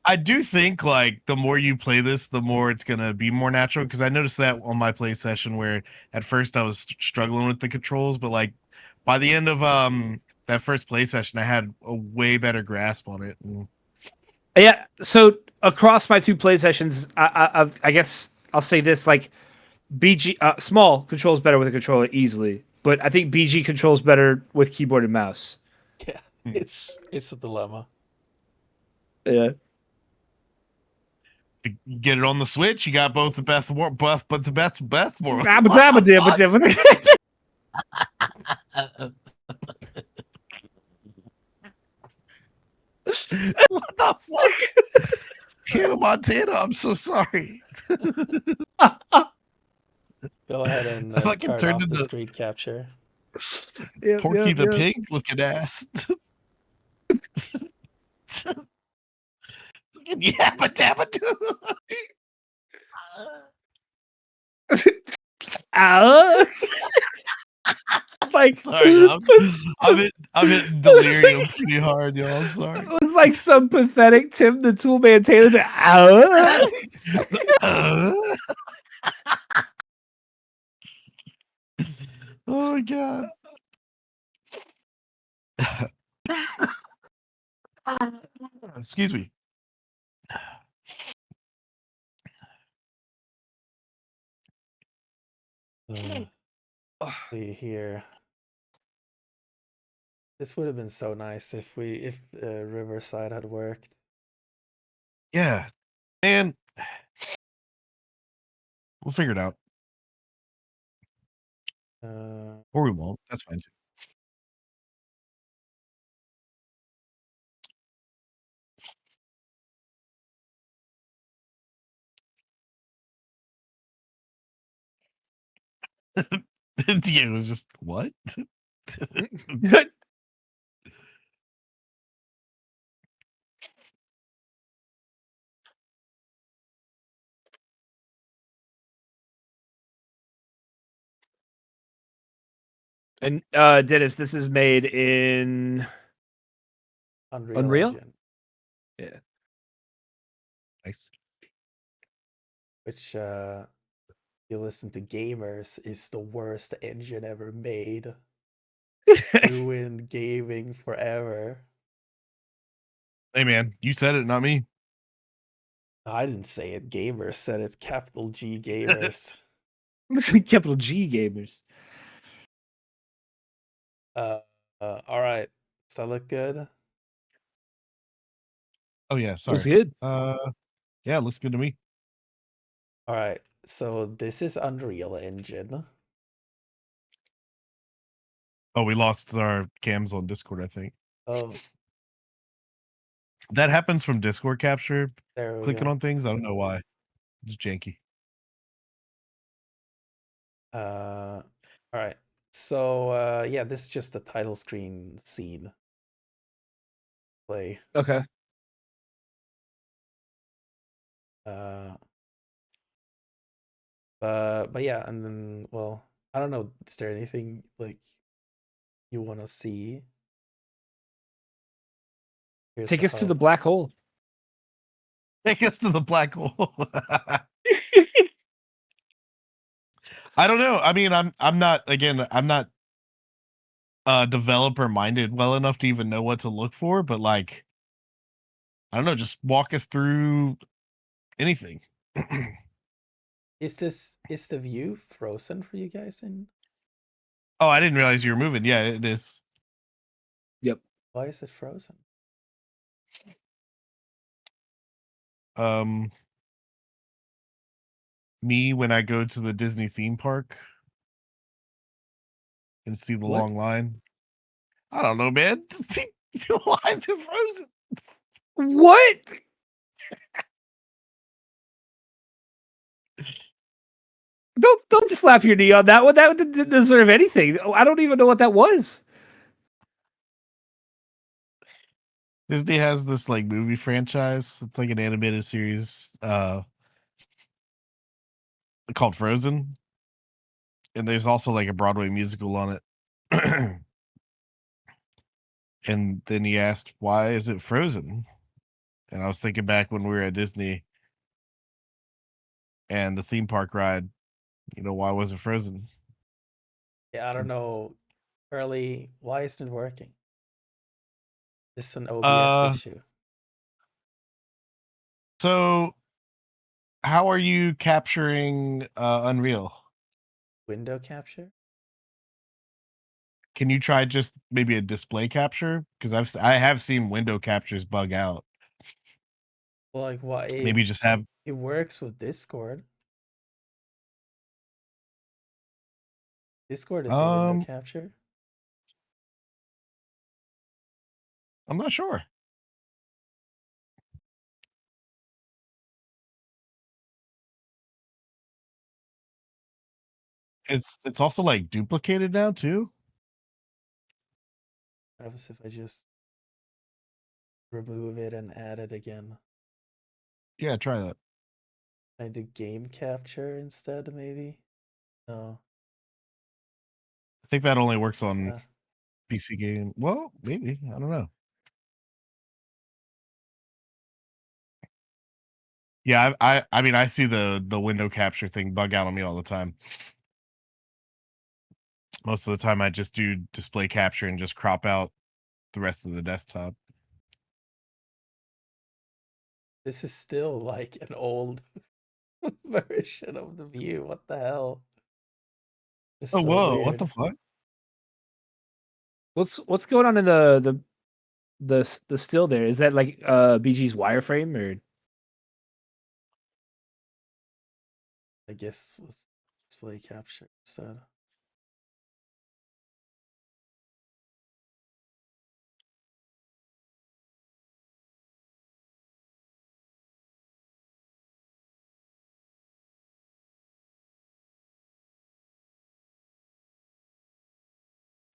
I do think like the more you play this, the more it's gonna be more natural. Because I noticed that on my play session where at first I was struggling with the controls, but like by the end of that first play session, I had a way better grasp on it. And Yeah. So across my 2 play sessions, I guess I'll say this: like BG small controls better with a controller easily, but I think BG controls better with keyboard and mouse. Yeah, it's a dilemma. Yeah. to get it on the Switch, you got both the best buff, but the best world. Dabba dabba dabba dabba. What the fuck? Hannah Montana, I'm so sorry. Go ahead and I fucking turn turned off the into screen capture. Porky the Pig looking ass. Yabba dabba doo. Ow. Like Sorry, I'm hitting delirium pretty hard, y'all. I'm sorry. It was like some pathetic Tim the Toolman Taylor. Oh my god. Excuse me. See here. This would have been so nice if Riverside had worked. Yeah, and we'll figure it out, or we won't. That's fine too. Yeah, it was just what? And Dennis, this is made in Unreal? Engine. Yeah. Nice. Which you listen to gamers is the worst engine ever made. Ruined gaming forever. Hey man, you said it, not me. I didn't say it. Gamers said it. Capital G gamers. Capital G gamers. All right. Does that look good? Oh yeah, sorry. Looks good. Yeah, looks good to me. All right. So this is Unreal Engine. Oh, we lost our cams on Discord, I think. Oh, That happens from Discord capture. there we Clicking go. on things, I don't know why. It's janky. All right. So yeah, this is just the title screen scene. Play. Okay. But yeah, and then well, I don't know. Is there anything like you want to see? Here's Take us to the hub. black hole. Take us to the black hole. I don't know. I mean, I'm not developer minded well enough to even know what to look for, but like I don't know, just walk us through anything. Is the view frozen for you guys? And Oh, I didn't realize you were moving. Yeah, it is. Yep. why is it frozen? Me when I go to the Disney theme park and see the What? long line. I don't know, man. The lines are frozen. What? Don't slap your knee on that one. That didn't deserve anything. I don't even know what that was. Disney has this like movie franchise. It's like an animated series. called Frozen, and there's also like a Broadway musical on it. And then he asked, "Why is it frozen?" And I was thinking back when we were at Disney and the theme park ride. Why was it frozen? Yeah, I don't know. Early, why isn't it working? This is an OBS Uh, issue. so how are you capturing Unreal? Window capture? Can you try just maybe a display capture? Because I have seen window captures bug out. Well, like what Maybe just have it works with Discord. Discord is a window um capture. I'm not sure. It's also like duplicated now too. What happens if I just remove it and add it again? Yeah, try that. Can I do game capture instead, maybe? No. I think that only works on Uh, PC game. Well, maybe. I don't know. Yeah, I mean I see the window capture thing bug out on me all the time. Most of the time I just do display capture and just crop out the rest of the desktop. this is still like an old version of the view. What the hell? It's Oh, so whoa, what the weird. fuck? What's going on in the still there? Is that like BG's wireframe or I guess let's display capture instead.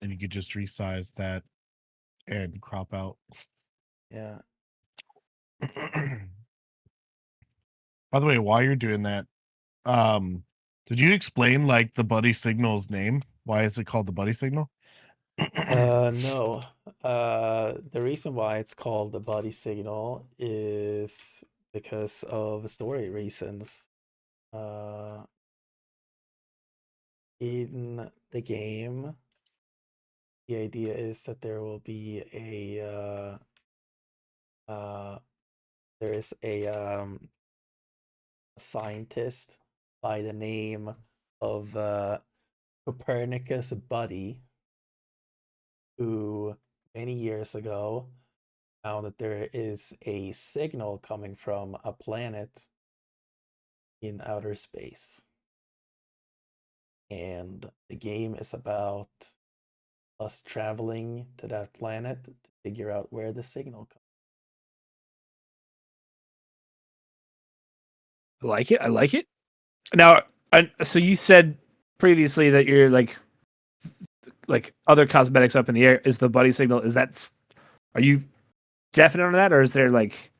And you could just resize that and crop out. Yeah. By the way, while you're doing that, did you explain like the buddy signal's name? Why is it called the buddy signal? No. The reason why it's called the body signal is because of story reasons. Uh, in the game, the idea is that there will be there is a scientist by the name of Copernicus Buddy, who many years ago found that there is a signal coming from a planet in outer space. And the game is about us traveling to that planet to figure out where the signal comes. I like it? I like it. Now, so you said previously that you're like other cosmetics up in the air. Is the buddy signal? Are you definite on that, or is there like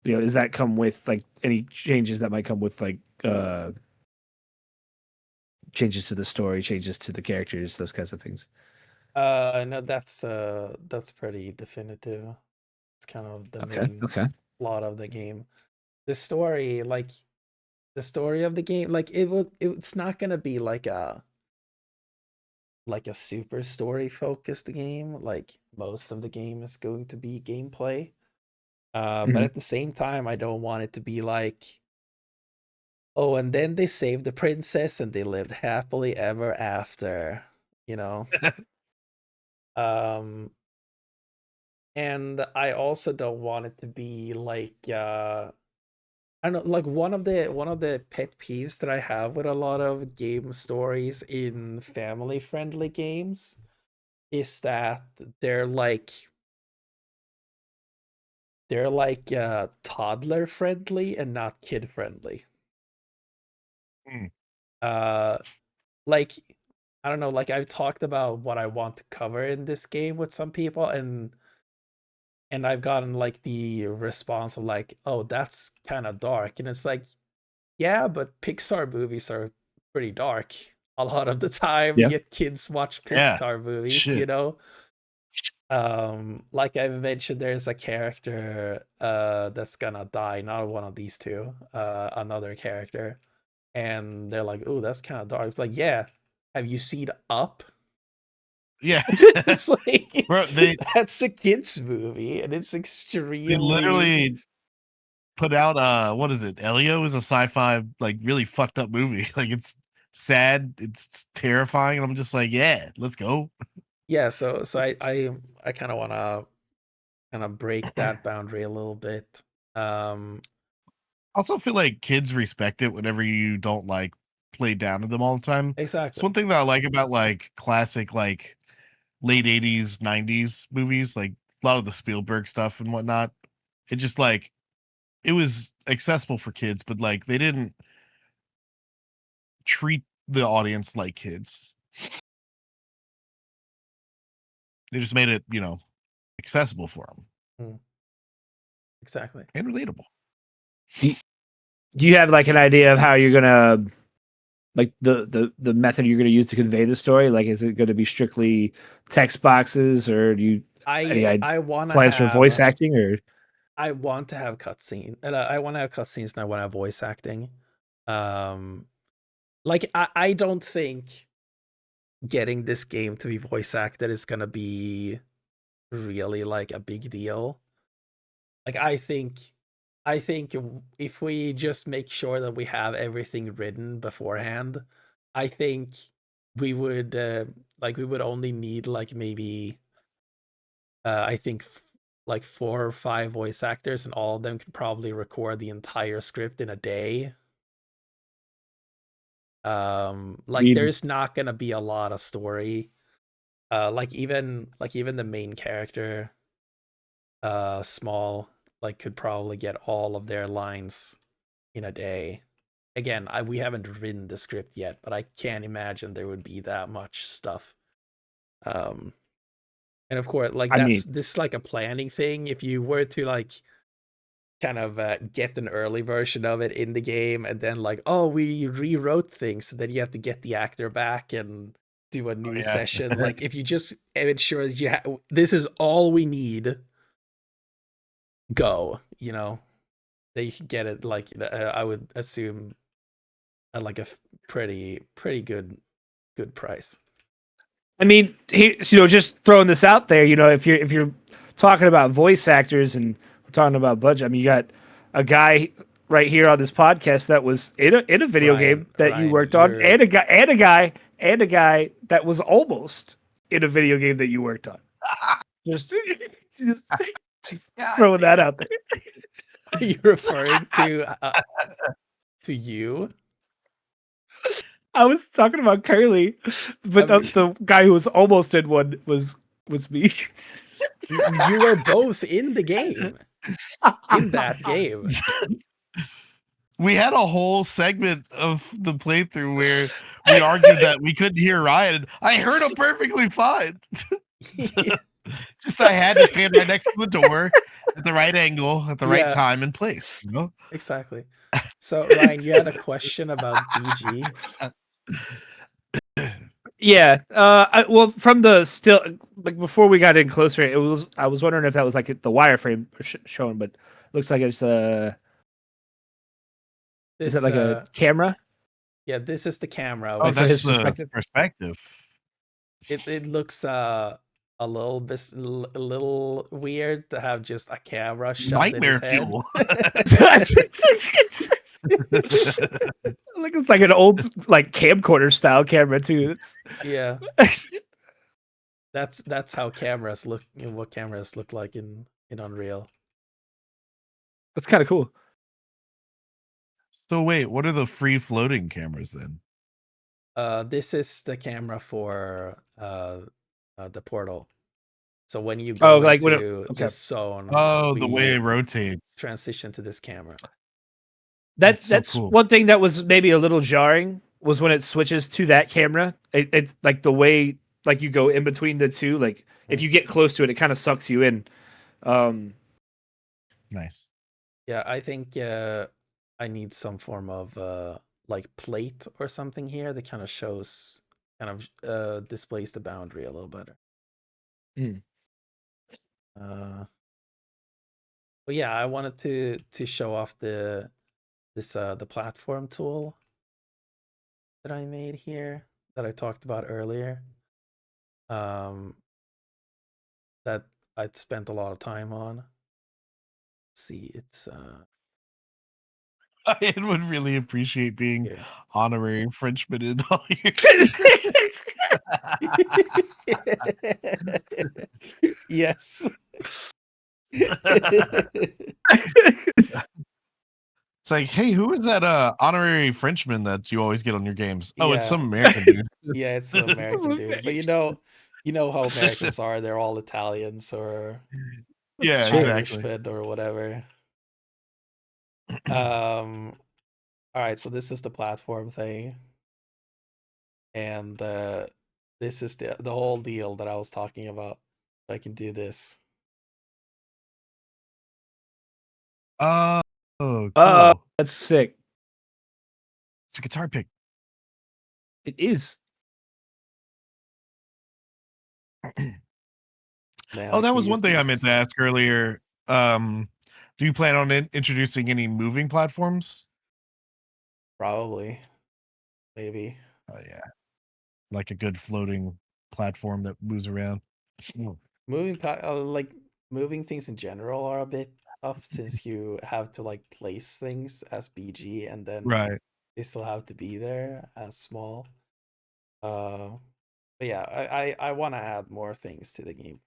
does that come with like any changes that might come with like changes to the story, changes to the characters, those kinds of things? No, that's pretty definitive. It's kind of the Okay, main okay. plot of the game. The story, like the story of the game, like it's not gonna be like a super story focused game. Like most of the game is going to be gameplay. But Mhm. at the same time, I don't want it to be like, oh, and then they saved the princess and they lived happily ever after, you know. Um, and I also don't want it to be like I don't know, like one of the pet peeves that I have with a lot of game stories in family friendly games is that they're like toddler friendly and not kid friendly. Mm. Uh like I don't know, like I've talked about what I want to cover in this game with some people, and I've gotten like the response of like, "Oh, that's kind of dark." And it's like, yeah, but Pixar movies are pretty dark a lot of the time. Yeah. Yet kids watch Yeah, Pixar movies, shit. you know. Like I mentioned, there's a character that's gonna die. Not one of these two. Another character, and they're like, "Oh, that's kind of dark." It's like, yeah. Have you seen Up? Yeah. It's like Bro, they that's a kids movie, and it's extremely literally put out what is it? Elio is a sci-fi like really fucked up movie. Like it's sad, it's terrifying, and I'm just like, yeah, let's go. yeah. So I kind of want to kind of break that boundary a little bit. Um, Also feel like kids respect it whenever you don't like play down to them all the time. It's exactly. one thing that I like about like classic like late 80s, 90s movies, like a lot of the Spielberg stuff and whatnot. It just like it was accessible for kids, but like they didn't treat the audience like kids. They just made it, accessible for them Mm, exactly. and relatable. Do you have like an idea of how you're gonna like the method you're gonna use to convey the story? Like, is it gonna be strictly text boxes, or do you I want to plans for voice have acting, or I want to have cutscene, and I want to have cutscenes, and I want to have voice acting. Um, like I don't think getting this game to be voice acted is gonna be really like a big deal. Like I think if we just make sure that we have everything written beforehand, I think we would we would only need like maybe I think like 4 or 5 voice actors, and all of them could probably record the entire script in a day. Like mean, there's not gonna be a lot of story. Like even the main character, Small, like could probably get all of their lines in a day. Again, we haven't written the script yet, but I can't imagine there would be that much stuff. Um, and of course, like I mean, this is like a planning thing. If you were to like kind of get an early version of it in the game, and then like, oh, we rewrote things, so then you have to get the actor back and do a new Yeah. session. Like if you just ensure that this is all we need, go. That you can get it like I would assume at like a pretty good price. I mean, just throwing this out there, if you're talking about voice actors and we're talking about budget, I mean, you got a guy right here on this podcast that was in a video game that you Ryan, worked on, and a guy that was almost in a video game that you worked on. Just, just throwing that out there. Are you referring to you? I was talking about Curly, but the guy who was almost in one was me. You were both in the game. In that game. We had a whole segment of the playthrough where we argued that we couldn't hear Ryan. I heard him perfectly fine. Just I had to stand right next to the door at the right angle, at the right time and place. Exactly. So Ryan, you had a question about BG. Yeah. Well, from the still, like before we got in closer, I was wondering if that was like the wireframe showing, but looks like it's is it like a camera? Yeah, this is the camera. Oh, that's the perspective. It looks a little weird to have just a camera shoved in his head. Fuel. Like it's like an old like camcorder style camera too. Yeah. That's how cameras look, what cameras look like in Unreal. That's kind of cool. So wait, what are the free floating cameras then? This is the camera for the portal. So when you go into this zone, the way it rotates, transition to this camera. That's cool. One thing that was maybe a little jarring was when it switches to that camera. It's like the way like you go in between the two. Like if you get close to it, it kind of sucks you in. Nice. Yeah, I think I need some form of like plate or something here that kind of shows, displays the boundary a little better. Mm. But yeah, I wanted to show off the platform tool that I made here that I talked about earlier. That I'd spent a lot of time on. Let's see, it's I would really appreciate being here. honorary Frenchman in all your Yes. It's like, hey, who is that honorary Frenchman that you always get on your games? Oh, it's Yeah. some American dude. Yeah, it's an American dude. But you know how Americans are. They're all Italians or Yeah, true. exactly. Irishman or whatever. All right, so this is the platform thing. And this is the whole deal that I was talking about. I can do this. Oh, cool. That's sick. It's a guitar pick. It is. Man, Oh, I that can was use one thing I meant these. to ask earlier. Do you plan on introducing any moving platforms? Probably. Maybe. Oh yeah, like a good floating platform that moves around. Like moving things in general are a bit tough since you have to like place things as BG and then Right. they still have to be there as small. But yeah, I want to add more things to the game.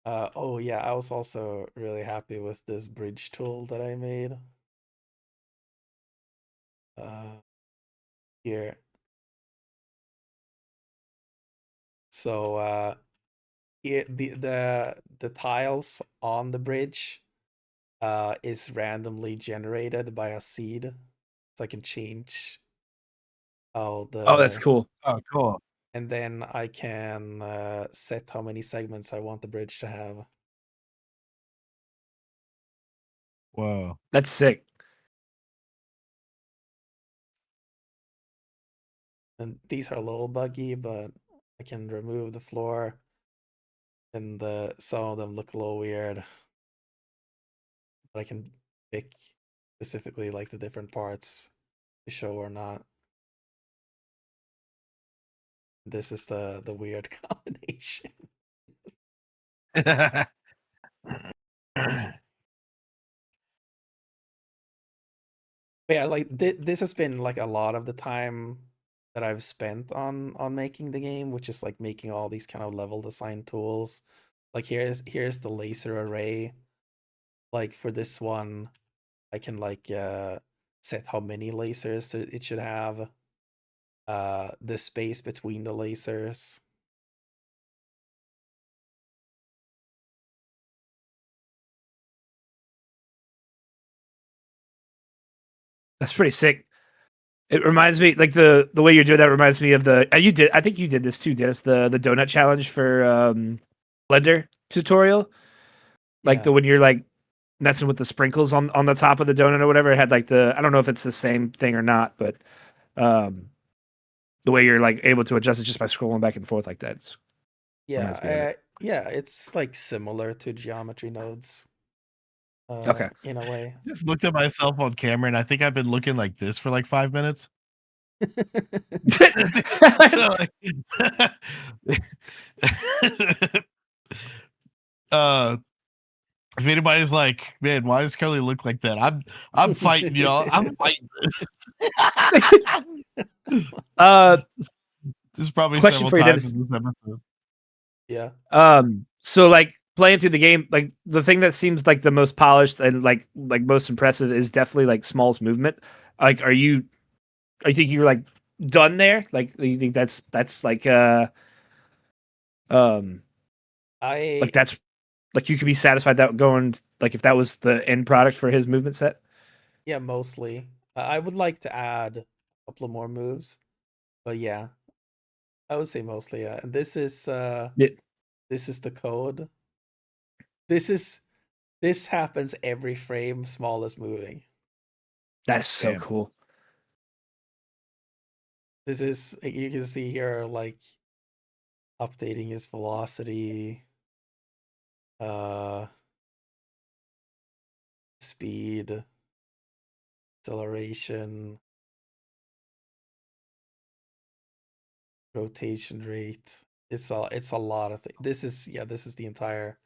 Oh yeah, I was also really happy with this bridge tool that I made. Here. So the tiles on the bridge is randomly generated by a seed, so I can change how Oh, that's the cool. Oh, cool. and then I can set how many segments I want the bridge to have. Whoa. That's sick. And these are a little buggy, but I can remove the floor, and some of them look a little weird. But I can pick specifically like the different parts to show or not. This is the weird combination. But yeah, like this has been like a lot of the time that I've spent on making the game, which is like making all these kind of level design tools. Like here's the laser array. Like for this one, I can like set how many lasers it should have. The space between the lasers. That's pretty sick. It reminds me, like the way you're doing that reminds me of the you did. I think you did this too, Dennis. The donut challenge for Blender tutorial. Like Yeah. the when you're like messing with the sprinkles on the top of the donut or whatever. It had like I don't know if it's the same thing or not, but um, the way you're like able to adjust it just by scrolling back and forth like that reminds me of it. Yeah, it's like similar to geometry nodes. Okay. In a way. Just looked at myself on camera, and I think I've been looking like this for like 5 minutes. So, like, uh, if anybody's like, man, why does Kelly look like that? I'm fighting y'all. I'm fighting. uh, This is probably question several for you, times Dennis. in this episode. Yeah. So like playing through the game, like the thing that seems like the most polished and like most impressive is definitely like Small's movement. Like, are you think you're like done there? Like, do you think that's um I like that's like you could be satisfied that going like if that was the end product for his movement set? Yeah, mostly. I would like to add a couple of more moves, but yeah, I would say mostly. Yeah. And Yeah. this is the code. This happens every frame. Small is moving. That is so Damn. cool. This is, you can see here, like updating his velocity, uh, speed, acceleration, rotation rate. It's a lot of things. This is the entire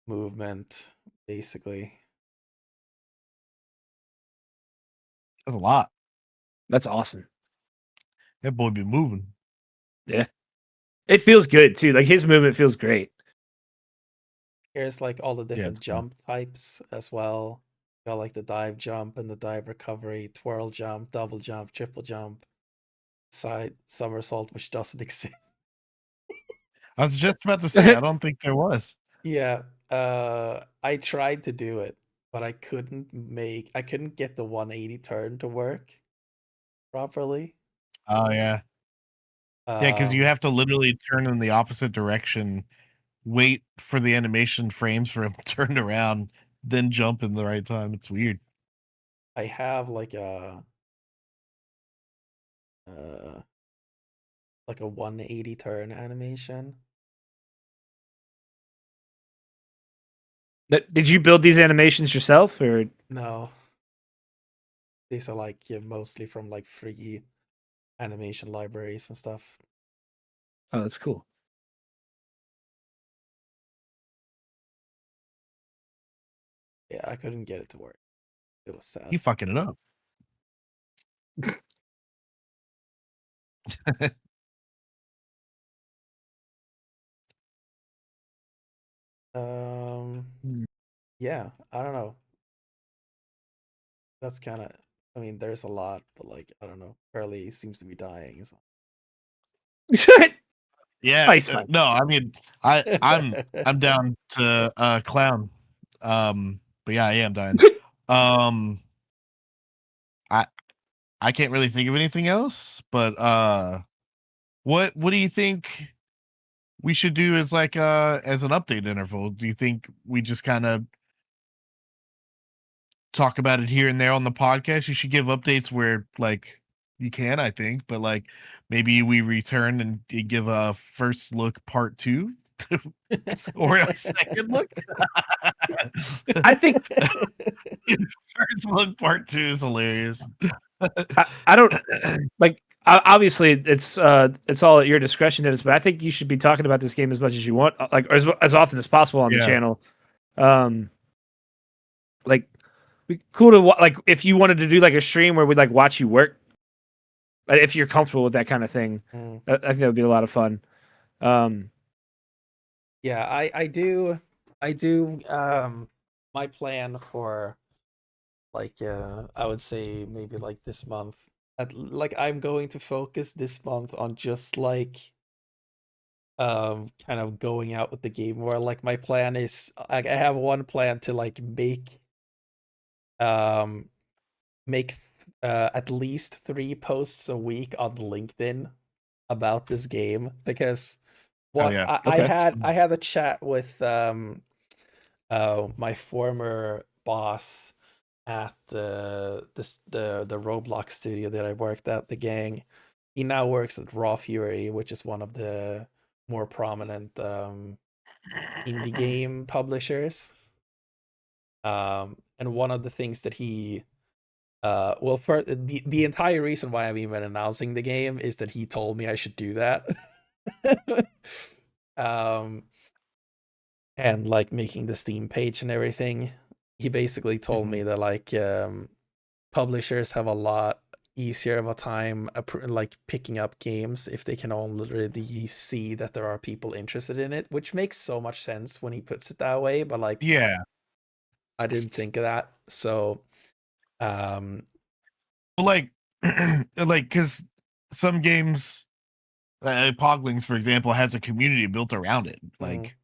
movement basically. That's a lot. That's awesome. That boy be moving. Yeah. It feels good too. Like his movement feels great. Here's like all the Yeah, different it's cool. jump types as well. Got like the dive jump and the dive recovery, twirl jump, double jump, triple jump, side somersault, which doesn't exist. I was just about to say, I don't think there was. Yeah, I tried to do it, but I couldn't get the 180 turn to work properly. Oh yeah. Yeah, because you Um, have to literally turn in the opposite direction, wait for the animation frames for him turned around, then jump in the right time. It's weird. I have uh like a 180 turn animation. Did you build these animations yourself, or No, these are like, yeah, mostly from like free animation libraries and stuff. oh, that's cool. Yeah, I couldn't get it to work. It was sad. You fucking it up. Um, Mm. yeah, I don't know. That's kind of, I mean, there's a lot, but like, I don't know. Curly seems to be dying. So. Yeah, Nice. no, I mean, I'm down to clown. But yeah, I am dying. Um, I I can't really think of anything else, but what do you think we should do as like as an update interval? Do you think we just kind of talk about it here and there on the podcast? You should give updates where like you can, I think, but like maybe we return and give a first look part 2 or a second look. I think First look part 2 is hilarious. I don't like. Obviously, it's all at your discretion, Dennis. But I think you should be talking about this game as much as you want, like or as often as possible on the Yeah. channel. Like, cool to like if you wanted to do like a stream where we'd like watch you work, if you're comfortable with that kind of thing. Mm. I think that would be a lot of fun. Yeah, I do my plan for like I would say maybe like this month, like I'm going to focus this month on just like kind of going out with the game more. Like my plan is, like, I have one plan to like um at least 3 posts a week on LinkedIn about this game, because Oh what yeah. Okay. I had a chat with my former boss at the Roblox studio that I worked at, the gang. He now works at Raw Fury, which is one of the more prominent indie game publishers. And one of the things that he well, for the entire reason why I'm even announcing the game is that he told me I should do that. um and like making the Steam page and everything. He basically told me that like publishers have a lot easier of a time like picking up games if they can already see that there are people interested in it, which makes so much sense when he puts it that way. But like, Yeah. I didn't think of that. So um Well, like like cuz some games Poglings for example has a community built around it. mhm, Like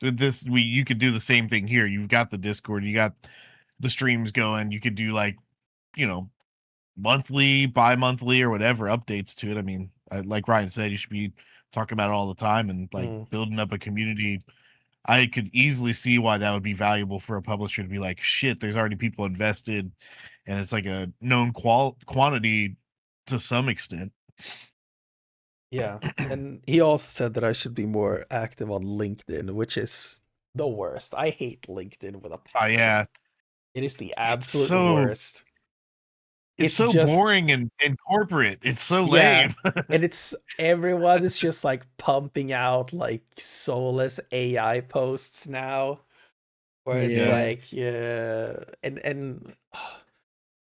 with this you could do the same thing here. You've got the Discord, you got the streams going. You could do like, you know, monthly, bi-monthly or whatever updates to it. I mean, like Ryan said, you should be talking about it all the time and like mm, building up a community I could easily see why that would be valuable for a publisher to be like, shit, there's already people invested, and it's like a known quantity to some extent. Yeah. And he also said that I should be more active on LinkedIn, which is the worst. I hate LinkedIn with a Oh passion. yeah, It is the it's absolute so worst. it's It's so just, boring and corporate. It's so yeah. lame. And it's everyone is just like pumping out like soulless AI posts now, where it's Yeah. like, yeah, and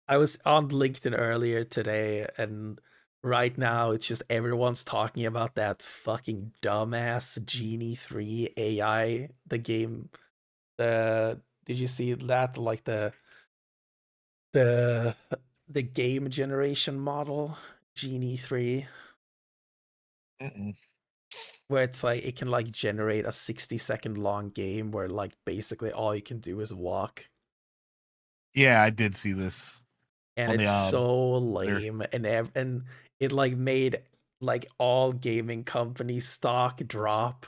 I was on LinkedIn earlier today, and right now it's just everyone's talking about that fucking dumbass Genie 3 AI, the game. The Did you see that? Like the the game generation model, Genie 3, Mm-mm. where it's like it can like generate a 60-second long game where like basically all you can do is walk. Yeah, I did see this And on the it's so Twitter. lame, and it like made like all gaming companies stock drop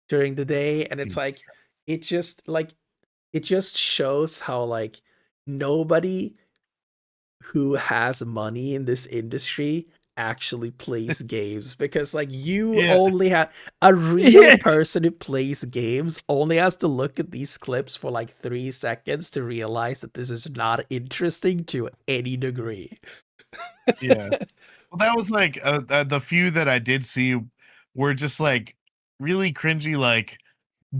during the day, and it's like it just like it just shows how like nobody who has money in this industry actually plays games, because like you Yeah, only have a real Yeah. person who plays games only has to look at these clips for like 3 seconds to realize that this is not interesting to any degree. yeah. Well, that was like the few that I did see were just like really cringy, like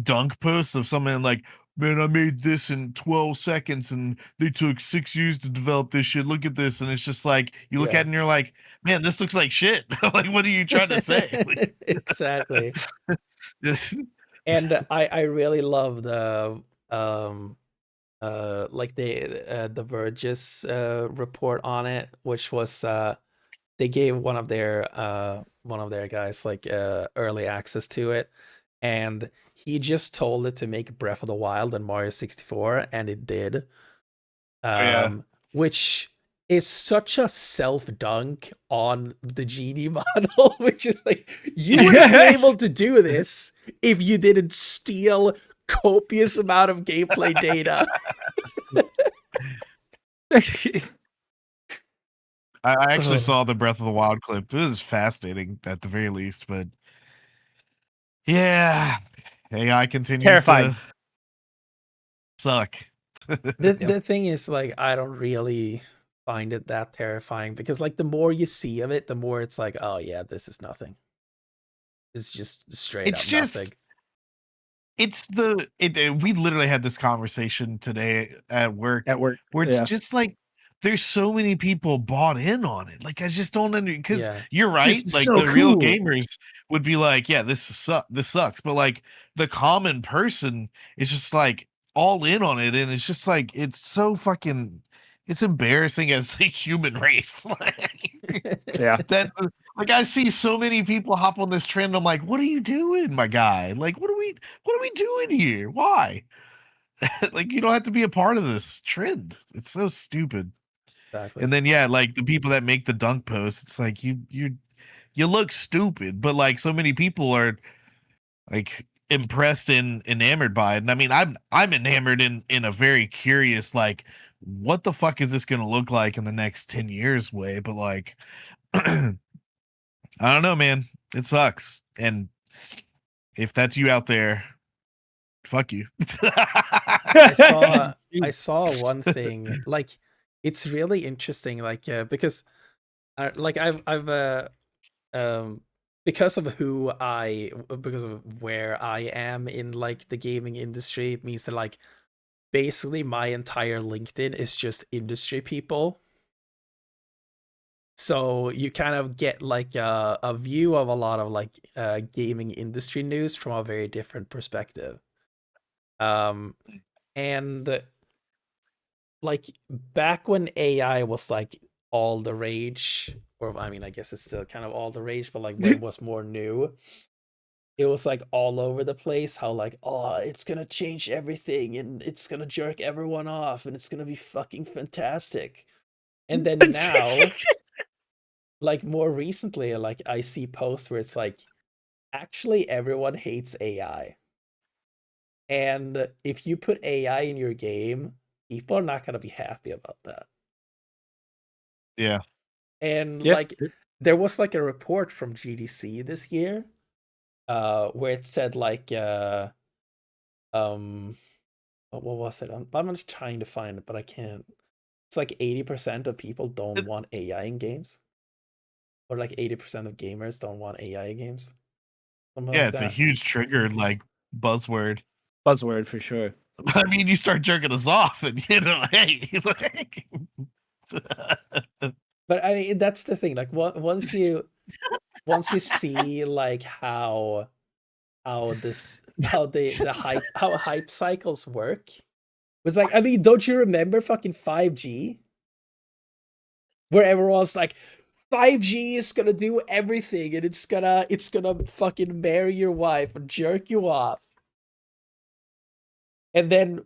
dunk posts of someone like, man, I made this in 12 seconds and they took 6 years to develop this shit. Look at this. And it's just like, you look at Yeah. it and you're like, man, this looks like shit. Like, what are you trying to say? Like, Exactly. this- And I really love the um like the Verge's report on it, which was they gave one of their guys like early access to it, and he just told it to make Breath of the Wild and Mario 64, and it did. oh, yeah. Which is such a self dunk on the Genie model, which is like you wouldn't be able to do this if you didn't steal copious amount of gameplay data. I actually Oh, saw the Breath of the Wild clip. It was fascinating at the very least, but yeah, AI continues Terrifying. to suck. Yep. the thing is, like, I don't really find it that terrifying, because like the more you see of it, the more it's like, oh yeah, this is nothing. It's just straight It's up nothing. just we literally had this conversation today at work At work. where it's Yeah. just like there's so many people bought in on it. Like I just don't because Yeah. you're This right. is Like so the real cool. gamers would be like, yeah, this sucks. But like the common person is just like all in on it, and it's just like it's so fucking it's embarrassing as a human race. Like, Yeah. that like I see so many people hop on this trend. I'm like, what are you doing, my guy? Like, what are we doing here? Why? Like, you don't have to be a part of this trend. It's so stupid. Exactly. And then yeah, like the people that make the dunk posts, it's like you look stupid, but like so many people are like impressed and enamored by it. And I mean, I'm enamored in a very curious, like, what the fuck is this gonna look like in the next 10 years way? But like I don't know, man. It sucks. And if that's you out there, fuck you. I saw I saw one thing, like it's really interesting, like because like I've um because of because of where I am in like the gaming industry, it means that like basically my entire LinkedIn is just industry people. So you kind of get like a view of a lot of like gaming industry news from a very different perspective. Um and like back when AI was like all the rage, or I mean, I guess it's still kind of all the rage, but like when it was more new, it was like all over the place how like, oh, it's gonna change everything and it's gonna jerk everyone off and it's gonna be fucking fantastic. And then now, like more recently, like I see posts where it's like, actually everyone hates AI. And if you put AI in your game, people are not going to be happy about that. Yeah. And Yeah. like there was like a report from GDC this year where it said like what was it? I'm just trying to find it, but I can't. It's like 80% of people don't want AI in games. Or like 80% of gamers don't want AI in games. Something Yeah, like it's a that. huge trigger, like buzzword. Buzzword for sure. I mean, you start jerking us off, and hey, like, But I mean that's the thing. Like once you see like how how hype cycles work. Was like, I mean, don't you remember fucking 5G? Where everyone's like, 5G is gonna do everything and it's gonna fucking marry your wife and jerk you off. And then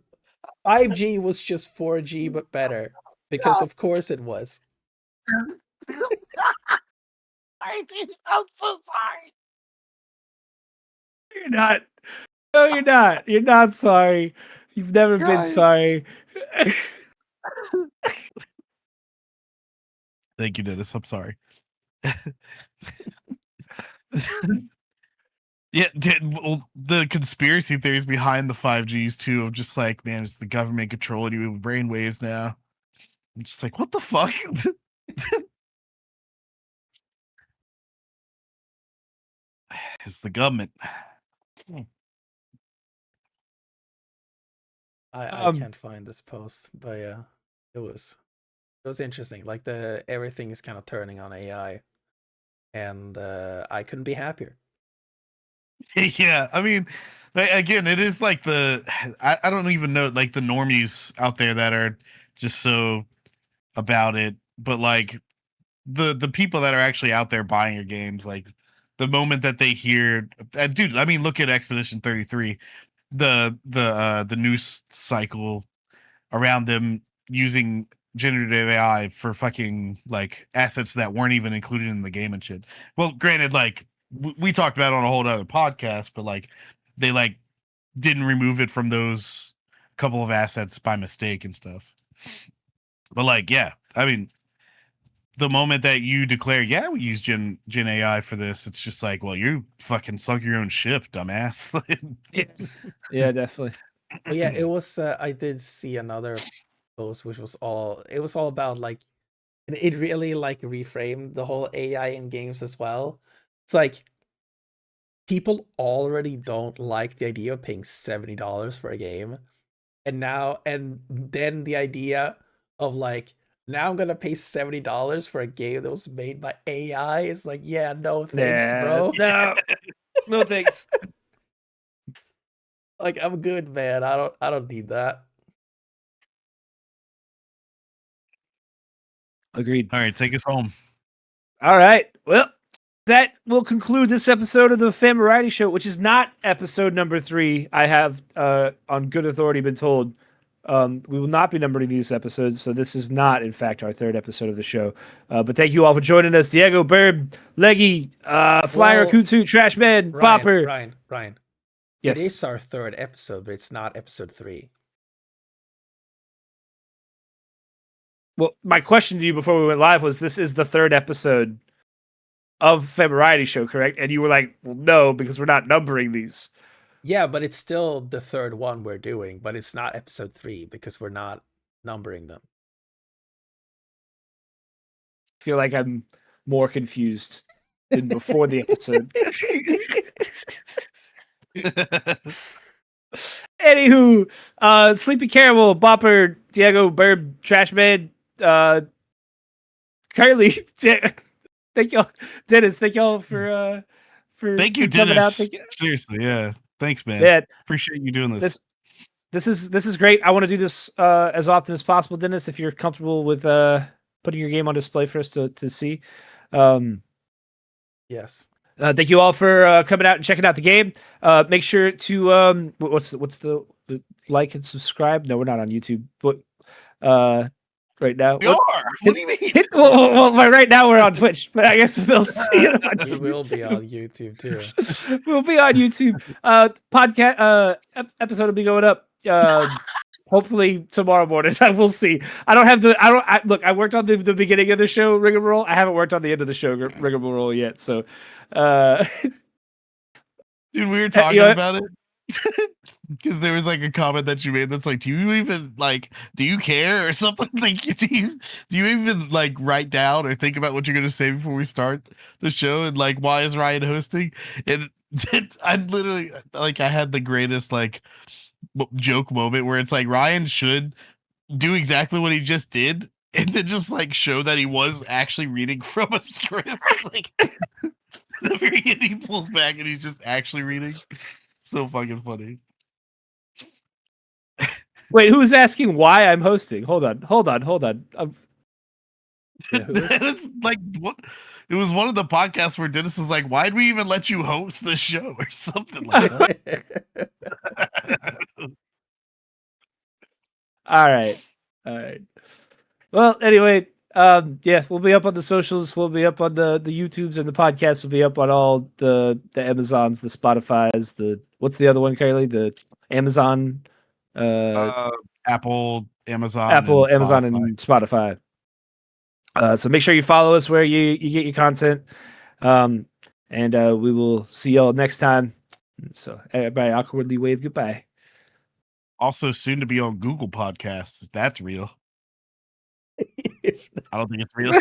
5G was just 4G but better. Because of course it was. I'm so sorry. You're not. No, you're not. You're not sorry. You've never been Guys. sorry. Thank you, Dennis. I'm sorry. Yeah, well, the conspiracy theories behind the 5Gs too, of just like, man, it's the government controlling you with brainwaves now. I'm just like, what the fuck? It's the government. I can't find this post, but yeah, it was interesting. Like everything is kind of turning on AI, and I couldn't be happier. Yeah, I mean, again, it is like I don't even know, like the normies out there that are just so about it, but like the people that are actually out there buying your games, like the moment that they hear, dude, I mean, look at Expedition 33, the news cycle around them using generative AI for fucking like assets that weren't even included in the game and shit. Well, granted, like we talked about it on a whole other podcast, but like they like didn't remove it from those couple of assets by mistake and stuff. But like, yeah, I mean, the moment that you declare, yeah, we use Gen AI for this, it's just like, well, you fucking sunk your own ship, dumbass. Yeah, definitely. But yeah, it was. I did see another post which was all. It was all about like, it really like reframed the whole AI in games as well. It's like people already don't like the idea of paying $70 for a game, and then the idea of like, now I'm gonna pay $70 for a game that was made by AI is like, yeah, no thanks, Yeah, bro. no thanks. Like, I'm good, man. I don't need that. Agreed. All right, take us home. All right. Well, that will conclude this episode of the Famiriety Show, which is not episode number 3. I have, on good authority, been told we will not be numbering these episodes, so this is not, in fact, our 3rd episode of the show. But thank you all for joining us, Diego, Bird, Leggy, Flyer, Well, Kutsu, Trashman, Bopper. Ryan. Yes. It is our 3rd episode, but it's not episode 3. Well, my question to you before we went live was: this is the 3rd episode of Famiriety Show, correct? And you were like, "Well, no, because we're not numbering these." Yeah, but it's still the 3rd one we're doing, but it's not episode 3 because we're not numbering them. I feel like I'm more confused than before the episode. Anywho, Sleepy Caramel, Bopper, Diego, Bird, Trashman, Carly, thank y'all, Dennis, thank y'all for Thank you, coming out. Dennis. Seriously, yeah. Thanks, man. Yeah, Appreciate you doing this. This is great. I want to do this as often as possible, Dennis. If you're comfortable with putting your game on display for us to see. Yes. Thank you all for coming out and checking out the game. Make sure to what's the like and subscribe. No, we're not on YouTube. But right now. We are. What do you mean? Well, right now we're on Twitch, but I guess they'll see it on We will be YouTube. on YouTube too. We'll be on YouTube. Podcast episode will be going up. Hopefully tomorrow morning. I will see. I don't have the. Look. I worked on the beginning of the show rigmarole. I haven't worked on the end of the show rigmarole yet. So, Dude, we were talking you know, about it because there was like a comment that you made that's like, do you even like, do you care or something? Like, do you even like write down or think about what you're gonna say before we start the show? And like, why is Ryan hosting? And I literally like, I had the greatest like joke moment where it's like Ryan should do exactly what he just did and then just like show that he was actually reading from a script. Like the very end, he pulls back and he's just actually reading. So fucking funny. wait, who's asking why I'm hosting? Hold on. Yeah, who is- It was like what? It was one of the podcasts where Dennis was like, "Why'd we even let you host this show?" or something like that. All right. Well, anyway, yeah, we'll be up on the socials. We'll be up on the YouTubes, and the podcast will be up on all the Amazons, the Spotify's, the what's the other one, Kylie? The Amazon, Apple, Amazon, Apple, and Amazon, Spotify. and Spotify. So make sure you follow us where you get your content. And we will see y'all next time. So everybody awkwardly wave goodbye. Also, soon to be on Google Podcasts. If that's real. I don't think it's real.